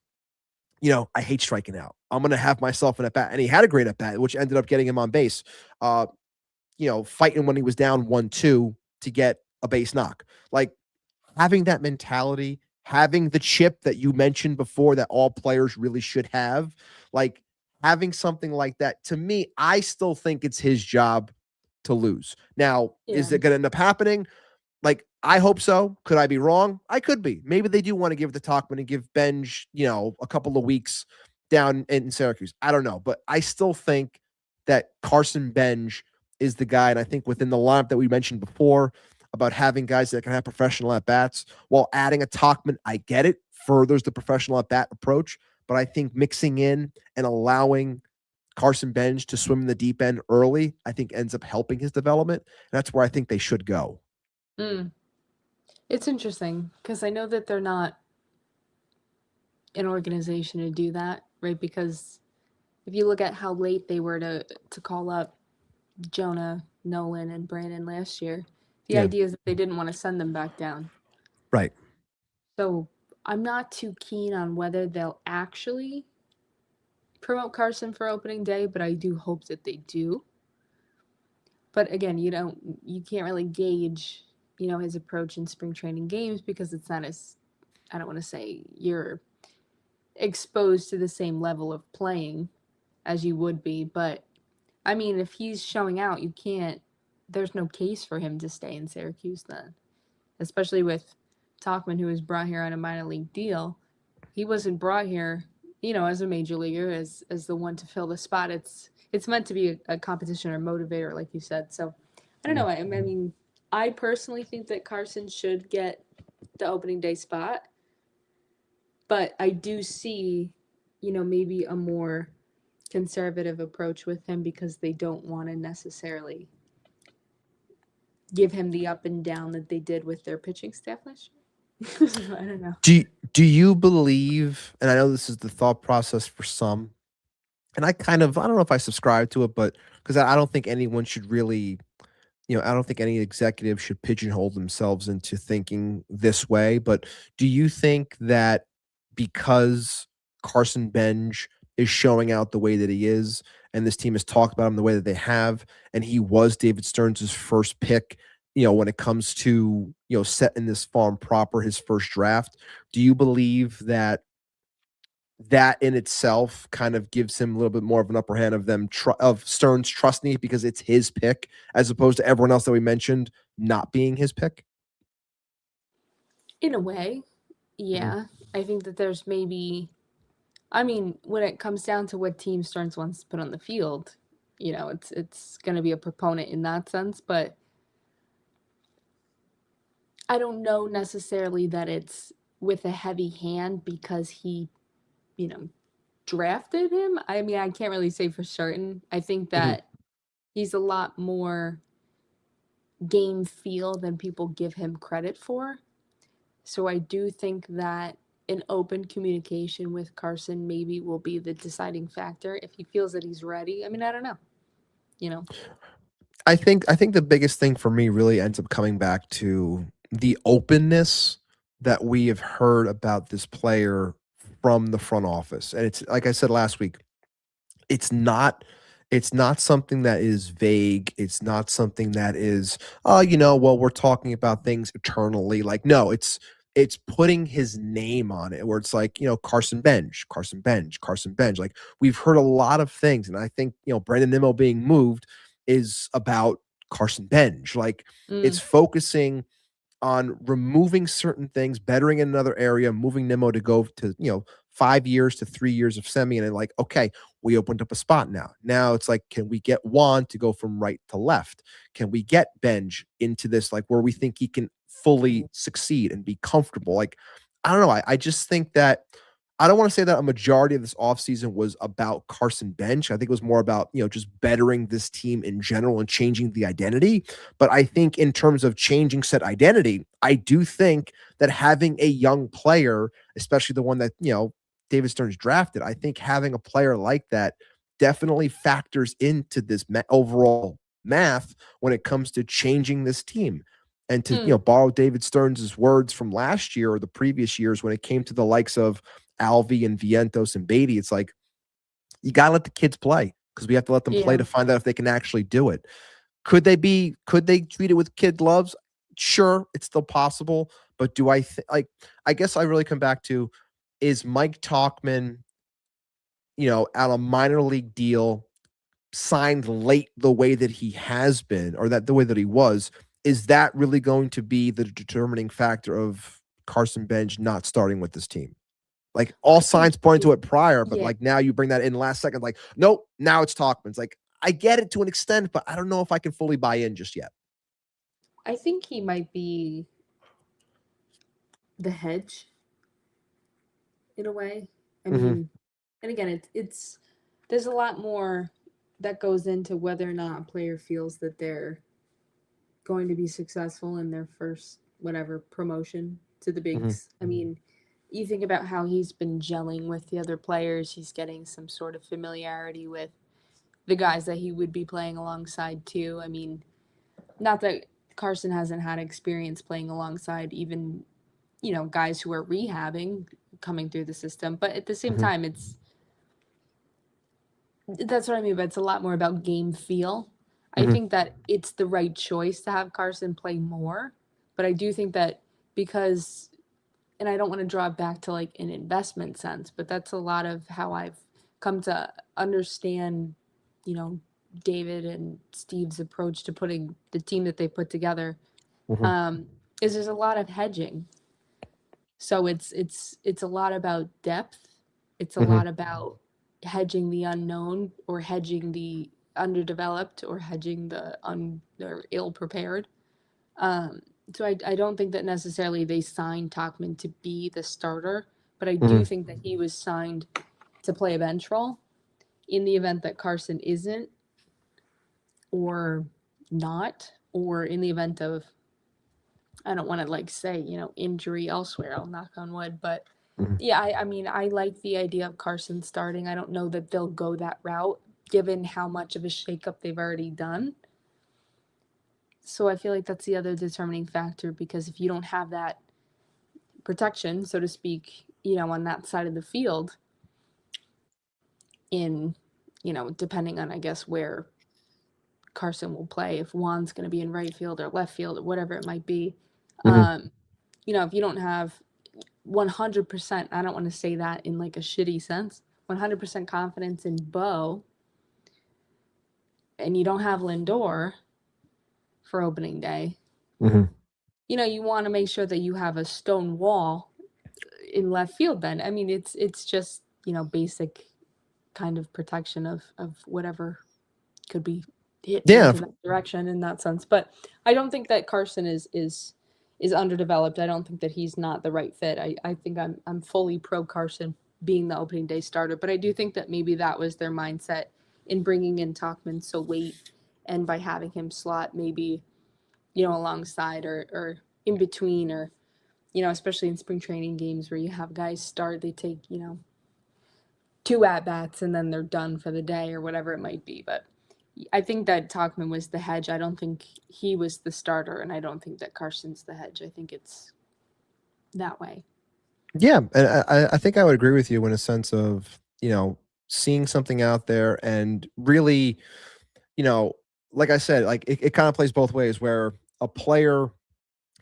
I hate striking out. I'm going to have myself an at-bat. And he had a great at-bat, which ended up getting him on base, fighting when he was down 1-2 to get a base knock. Like having that mentality, having the chip that you mentioned before that all players really should have, like having something like that, to me, I still think it's his job to lose. Now, is it going to end up happening? Like, I hope so. Could I be wrong? I could be. Maybe they do want to give it to Tauchman and give Benj, a couple of weeks down in Syracuse. I don't know. But I still think that Carson Benj is the guy. And I think within the lineup that we mentioned before about having guys that can have professional at-bats while adding a Tauchman, I get it, furthers the professional at-bat approach. But I think mixing in and allowing Carson Benj to swim in the deep end early, I think ends up helping his development. And that's where I think they should go. It's interesting because I know that they're not an organization to do that, right? Because if you look at how late they were to call up Jonah, Nolan, and Brandon last year, the idea is that they didn't want to send them back down. Right. So I'm not too keen on whether they'll actually promote Carson for opening day, but I do hope that they do. But again, you can't really gauge his approach in spring training games because it's not as, I don't want to say you're exposed to the same level of playing as you would be. But I mean, if he's showing out, there's no case for him to stay in Syracuse then, especially with Tauchman, who was brought here on a minor league deal. He wasn't brought here, as a major leaguer, as the one to fill the spot. It's meant to be a competition or motivator, like you said. So I don't know. I mean, I personally think that Carson should get the opening day spot, but I do see, maybe a more conservative approach with him because they don't want to necessarily give him the up and down that they did with their pitching staff last year. I don't know. Do you believe, and I know this is the thought process for some, and I don't know if I subscribe to it, but because I don't think anyone should really, I don't think any executive should pigeonhole themselves into thinking this way. But do you think that because Carson Benj is showing out the way that he is, and this team has talked about him the way that they have, and he was David Stearns' first pick, when it comes to, setting this farm proper, his first draft, do you believe that in itself kind of gives him a little bit more of an upper hand of Stearns trusting it because it's his pick as opposed to everyone else that we mentioned not being his pick? In a way, yeah. I think that there's maybe, when it comes down to what team Stearns wants to put on the field, it's going to be a proponent in that sense, but I don't know necessarily that it's with a heavy hand because he drafted him. I can't really say for certain. I think that he's a lot more game feel than people give him credit for. So I do think that an open communication with Carson maybe will be the deciding factor if he feels that he's ready. I don't know. I think the biggest thing for me really ends up coming back to the openness that we have heard about this player from the front office. And it's like I said last week, it's not something that is vague. It's not something that is, we're talking about things eternally. Like, no, it's putting his name on it where it's like, Carson Benj. Like we've heard a lot of things. And I think, Brandon Nimmo being moved is about Carson Benj. Like it's focusing on removing certain things, bettering in another area, moving Nimmo to go to, 5 years to 3 years of Semi, and then like, okay, we opened up a spot now. Now it's like, can we get Juan to go from right to left? Can we get Benj into this, like where we think he can fully succeed and be comfortable? Like, I don't know. I just think that I don't want to say that a majority of this offseason was about Carson Bench. I think it was more about, just bettering this team in general and changing the identity. But I think in terms of changing said identity, I do think that having a young player, especially the one that, David Stearns drafted, I think having a player like that definitely factors into this overall math when it comes to changing this team. And to, borrow David Stearns' words from last year or the previous years when it came to the likes of Alvy and Vientos and Beatty, it's like, you got to let the kids play because we have to let them play to find out if they can actually do it. Could they treat it with kid gloves? Sure, it's still possible. But do I I guess I really come back to, is Mike Tauchman, out a minor league deal signed late the way that he has been, or that the way that he was, is that really going to be the determining factor of Carson Bench not starting with this team? Like, all signs point to it prior, but like now you bring that in last second, like, nope, now it's Tauchman's. Like, I get it to an extent, but I don't know if I can fully buy in just yet. I think he might be the hedge in a way. I mean, and again, it's there's a lot more that goes into whether or not a player feels that they're going to be successful in their first whatever promotion to the bigs. I mean, you think about how he's been gelling with the other players. He's getting some sort of familiarity with the guys that he would be playing alongside too. I mean, not that Carson hasn't had experience playing alongside even, guys who are rehabbing coming through the system. But at the same time, that's what I mean. But it's a lot more about game feel. I think that it's the right choice to have Carson play more. But I do think that because, and I don't want to draw it back to like an investment sense, but that's a lot of how I've come to understand, David and Steve's approach to putting the team that they put together, is there's a lot of hedging. So it's a lot about depth. It's a lot about hedging the unknown, or hedging the underdeveloped, or hedging the or ill-prepared. So I don't think that necessarily they signed Tauchman to be the starter, but I do think that he was signed to play a bench role in the event that Carson isn't, or not, or in the event of, I don't want to like say, injury elsewhere. I'll knock on wood, but yeah, I mean, I like the idea of Carson starting. I don't know that they'll go that route given how much of a shakeup they've already done. So I feel like that's the other determining factor, because if you don't have that protection, so to speak, on that side of the field, in, depending on, I guess, where Carson will play, if Juan's going to be in right field or left field or whatever it might be, if you don't have 100%, I don't want to say that in like a shitty sense, 100% confidence in Bo, and you don't have Lindor for opening day, you want to make sure that you have a stone wall in left field then. I mean, it's just, basic kind of protection of whatever could be hit into that direction in that sense. But I don't think that Carson is underdeveloped. I don't think that he's not the right fit. I think I'm fully pro Carson being the opening day starter, but I do think that maybe that was their mindset in bringing in Tauchman so late, and by having him slot maybe, alongside or in between, or, especially in spring training games where you have guys start, they take, 2 at-bats and then they're done for the day or whatever it might be. But I think that Tauchman was the hedge. I don't think he was the starter, and I don't think that Carson's the hedge. I think it's that way. Yeah, and I think I would agree with you in a sense of, seeing something out there and really, like I said, like it kind of plays both ways, where a player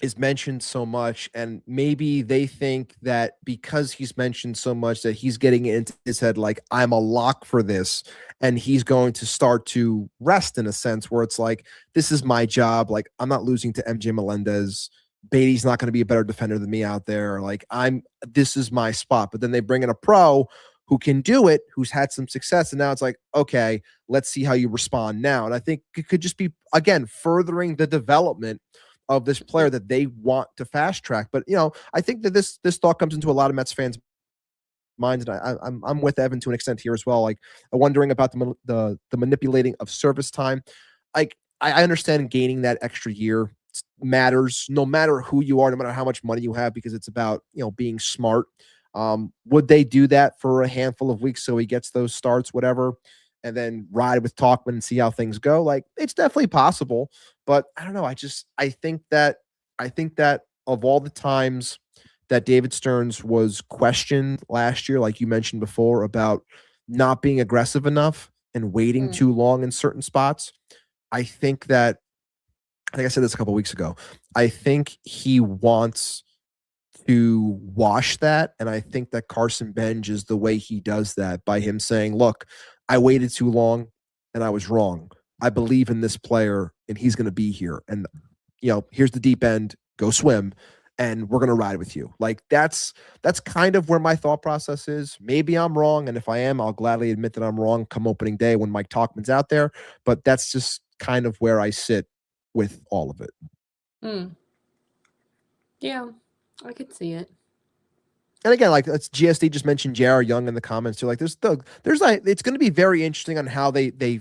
is mentioned so much, and maybe they think that because he's mentioned so much that he's getting it into his head like, I'm a lock for this, and he's going to start to rest in a sense where it's like, this is my job, like I'm not losing to MJ Melendez, Beatty's not going to be a better defender than me out there. Like this is my spot. But then they bring in a pro who can do it, who's had some success. And now it's like, okay, let's see how you respond now. And I think it could just be, again, furthering the development of this player that they want to fast track. But, I think that this thought comes into a lot of Mets fans' minds, and I'm with Evan to an extent here as well. Like, wondering about the manipulating of service time. Like, I understand gaining that extra year matters, no matter who you are, no matter how much money you have, because it's about being smart. Would they do that for a handful of weeks so he gets those starts, whatever, and then ride with Tauchman and see how things go? Like, it's definitely possible, but I don't know. I think that of all the times that David Stearns was questioned last year, like you mentioned before, about not being aggressive enough and waiting too long in certain spots, I think that, I think I said this a couple weeks ago, I think he wants to wash that. And I think that Carson Bench is the way he does that, by him saying, look, I waited too long and I was wrong. I believe in this player and he's going to be here. And, here's the deep end, go swim, and we're going to ride with you. Like, that's kind of where my thought process is. Maybe I'm wrong. And if I am, I'll gladly admit that I'm wrong come opening day when Mike Tauchman's out there. But that's just kind of where I sit with all of it. Yeah, I could see it. And again, like, it's GSD just mentioned J.R. Young in the comments too. Like, there's like, it's going to be very interesting on how they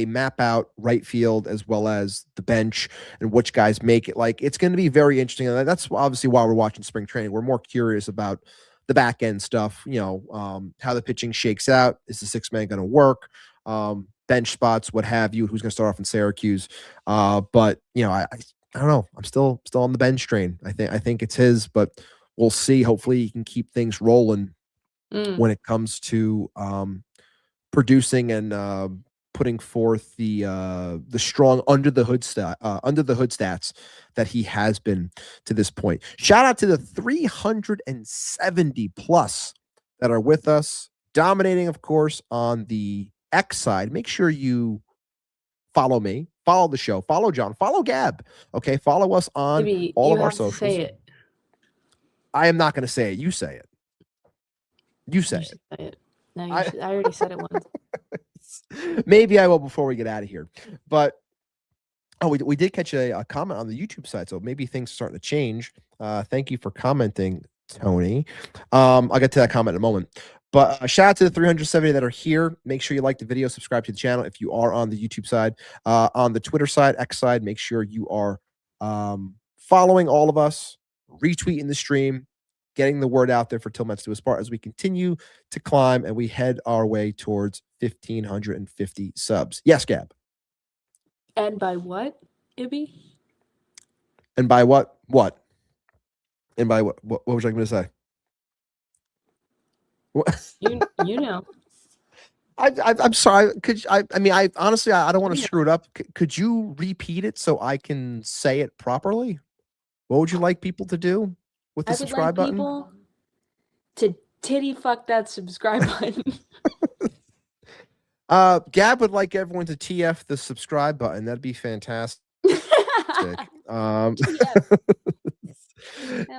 map out right field as well as the bench and which guys make it. Like, it's going to be very interesting, and that's obviously why we're watching spring training. We're more curious about the back end stuff. How the pitching shakes out. Is the 6-man going to work? Bench spots, what have you? Who's going to start off in Syracuse? But I don't know. I'm still on the bench train. I think it's his, but we'll see. Hopefully he can keep things rolling when it comes to producing and putting forth the strong under the hood stats that he has been to this point. Shout out to the 370 plus that are with us, dominating, of course, on the X side. Make sure you follow me, follow the show, follow John, follow Gab. Okay, follow us on all of our socials. Say it. I am not going to say it. You say it. You say Say it. No, I already said it once. Maybe I will before we get out of here. But we did catch a comment on the YouTube side, so maybe things are starting to change. Thank you for commenting, Tony. I'll get to that comment in a moment. But shout out to the 370 that are here. Make sure you like the video, subscribe to the channel if you are on the YouTube side. On the Twitter side, X side, make sure you are following all of us, retweeting the stream, getting the word out there for Til Mets Do Us Part as we continue to climb and we head our way towards 1,550 subs. Yes, Gab. And by what, Ibby? And by what? What? And by what? What was I going to say? What? You know. I'm sorry. I honestly, I don't want to screw it up. Could you repeat it so I can say it properly? What would you like people to do with the subscribe button? People to titty fuck that subscribe button. Gab would like everyone to TF the subscribe button. That'd be fantastic.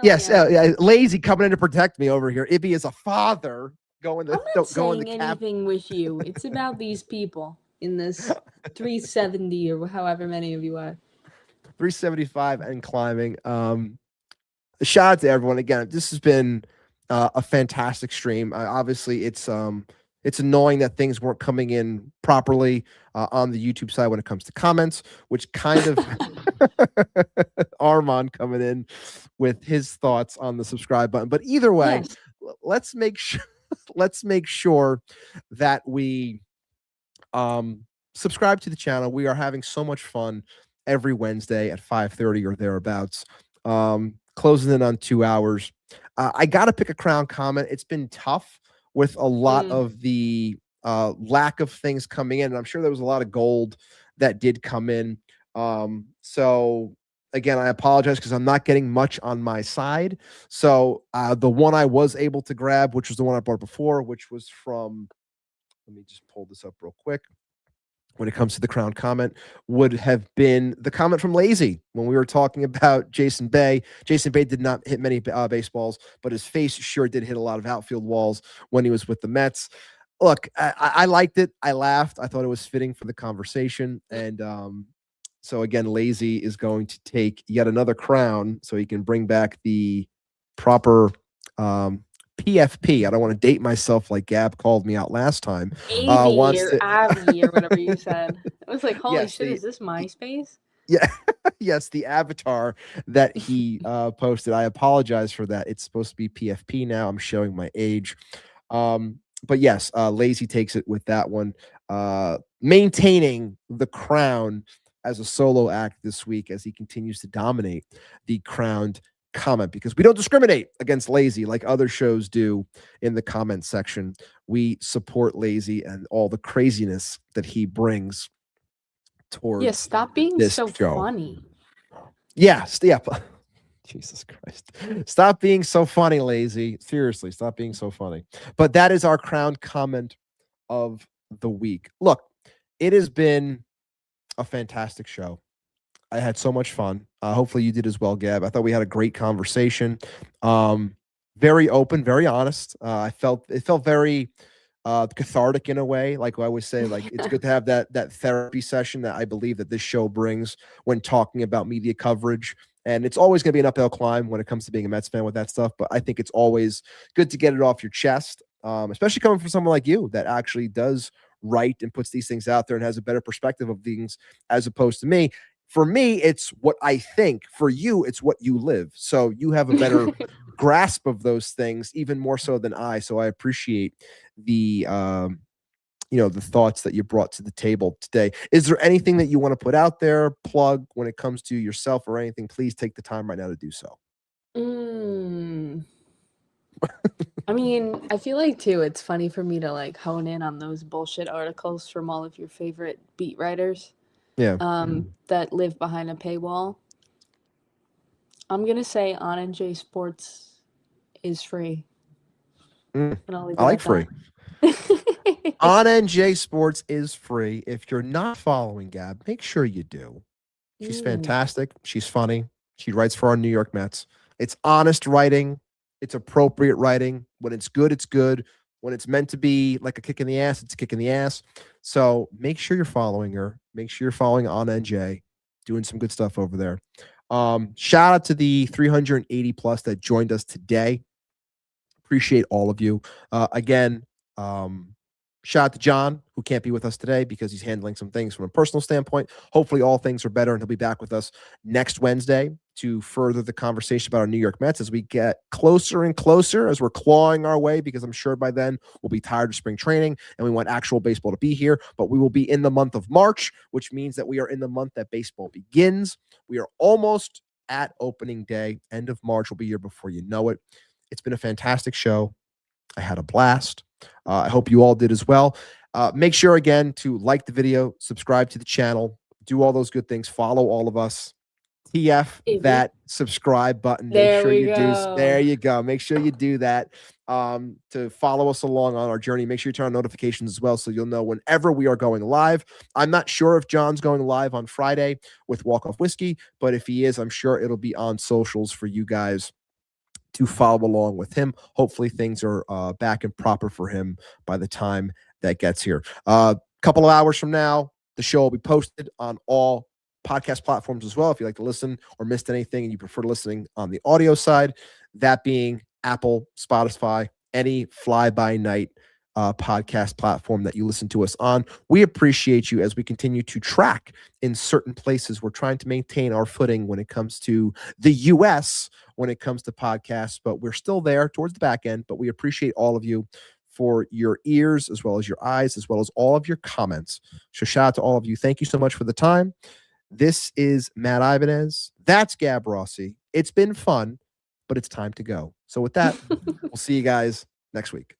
Yes, yeah. Lazy coming in to protect me over here. Ibby is a father going to I'm not going saying to cap. anything with you. It's about these people in this 370 or however many of you are. 375 and climbing. Shout out to everyone again. This has been a fantastic stream. Obviously, it's annoying that things weren't coming in properly on the YouTube side when it comes to comments, which kind of Armand coming in with his thoughts on the subscribe button. But either way, Yes. let's make sure that we subscribe to the channel. We are having so much fun every Wednesday at 5:30 or thereabouts. Closing in on 2 hours. I got to pick a crown comment. It's been tough with a lot of the lack of things coming in. And I'm sure there was a lot of gold that did come in. So again, I apologize because I'm not getting much on my side. So the one I was able to grab, which was the one I brought before, which was from, let me just pull this up real quick. when it comes to the crown comment would have been the comment from Lazy when we were talking about Jason Bay. Jason Bay did not hit many baseballs, but his face sure did hit a lot of outfield walls when he was with the Mets. Look, I liked it. I laughed. I thought it was fitting for the conversation. And so again, Lazy is going to take yet another crown so he can bring back the proper PFP. I don't want to date myself like Gab called me out last time. Avi or Avi or whatever you said. It was like, holy Yes, shit, is this MySpace? Yeah, yes, the avatar that he posted. I apologize for that. It's supposed to be PFP now. I'm showing my age. But yes, Lazy takes it with that one. Maintaining the crown as a solo act this week as he continues to dominate the crowned comment, because we don't discriminate against Lazy like other shows do in the comment section. We support Lazy and all the craziness that he brings towards. Yeah, stop being so funny. Yes, yeah. Jesus Christ. Stop being so funny, Lazy. Seriously, stop being so funny. But that is our crowned comment of the week. Look, it has been a fantastic show. I had so much fun. Hopefully you did as well, Gab. I thought we had a great conversation. Very open, very honest. It felt very cathartic in a way. Like I always say, like it's good to have that therapy session that I believe that this show brings when talking about media coverage. And it's always going to be an uphill climb when it comes to being a Mets fan with that stuff. But I think it's always good to get it off your chest, especially coming from someone like you that actually does write and puts these things out there and has a better perspective of things as opposed to me. For me, it's what I think. For you, it's what you live. So you have a better grasp of those things, even more so than I. So I appreciate the the thoughts that you brought to the table today. Is there anything that you want to put out there, plug when it comes to yourself or anything? Please take the time right now to do so. I mean, I feel like too, it's funny for me to like hone in on those bullshit articles from all of your favorite beat writers. Yeah. That live behind a paywall. I'm gonna say On NJ Sports is free. I like free. On NJ Sports is free. If you're not following Gab, make sure you do. She's fantastic. She's funny. She writes for our New York Mets. It's honest writing. It's appropriate writing. When it's good, it's good. When it's meant to be like a kick in the ass, it's a kick in the ass. So make sure you're following her. Make sure you're following On NJ, doing some good stuff over there. Shout out to the 380 plus that joined us today. Appreciate all of you. Again, shout out to John, who can't be with us today because he's handling some things from a personal standpoint. Hopefully all things are better, and he'll be back with us next Wednesday to further the conversation about our New York Mets as we get closer and closer, as we're clawing our way, because I'm sure by then we'll be tired of spring training and we want actual baseball to be here. But we will be in the month of March, which means that we are in the month that baseball begins. We are almost at opening day. End of March will be here before you know it. It's been a fantastic show. I had a blast. I hope you all did as well. Make sure, again, to like the video, subscribe to the channel, do all those good things, follow all of us. TF that subscribe button. Make sure you do. There you go. Make sure you do that to follow us along on our journey. Make sure you turn on notifications as well so you'll know whenever we are going live. I'm not sure if John's going live on Friday with Walk Off Whiskey, but if he is, I'm sure it'll be on socials for you guys to follow along with him. Hopefully things are back and proper for him by the time that gets here. Couple of hours from now, the show will be posted on all podcast platforms as well if you like to listen or missed anything and you prefer listening on the audio side, that being Apple, Spotify, any fly-by-night podcast platform that you listen to us on. We appreciate you as we continue to track in certain places. We're trying to maintain our footing when it comes to the US, when it comes to podcasts, but we're still there towards the back end. But we appreciate all of you for your ears, as well as your eyes, as well as all of your comments. So shout out to all of you. Thank you so much for the time. This is Matt Ibanez. That's Gab Rossi. It's been fun, but it's time to go. So with that, we'll see you guys next week.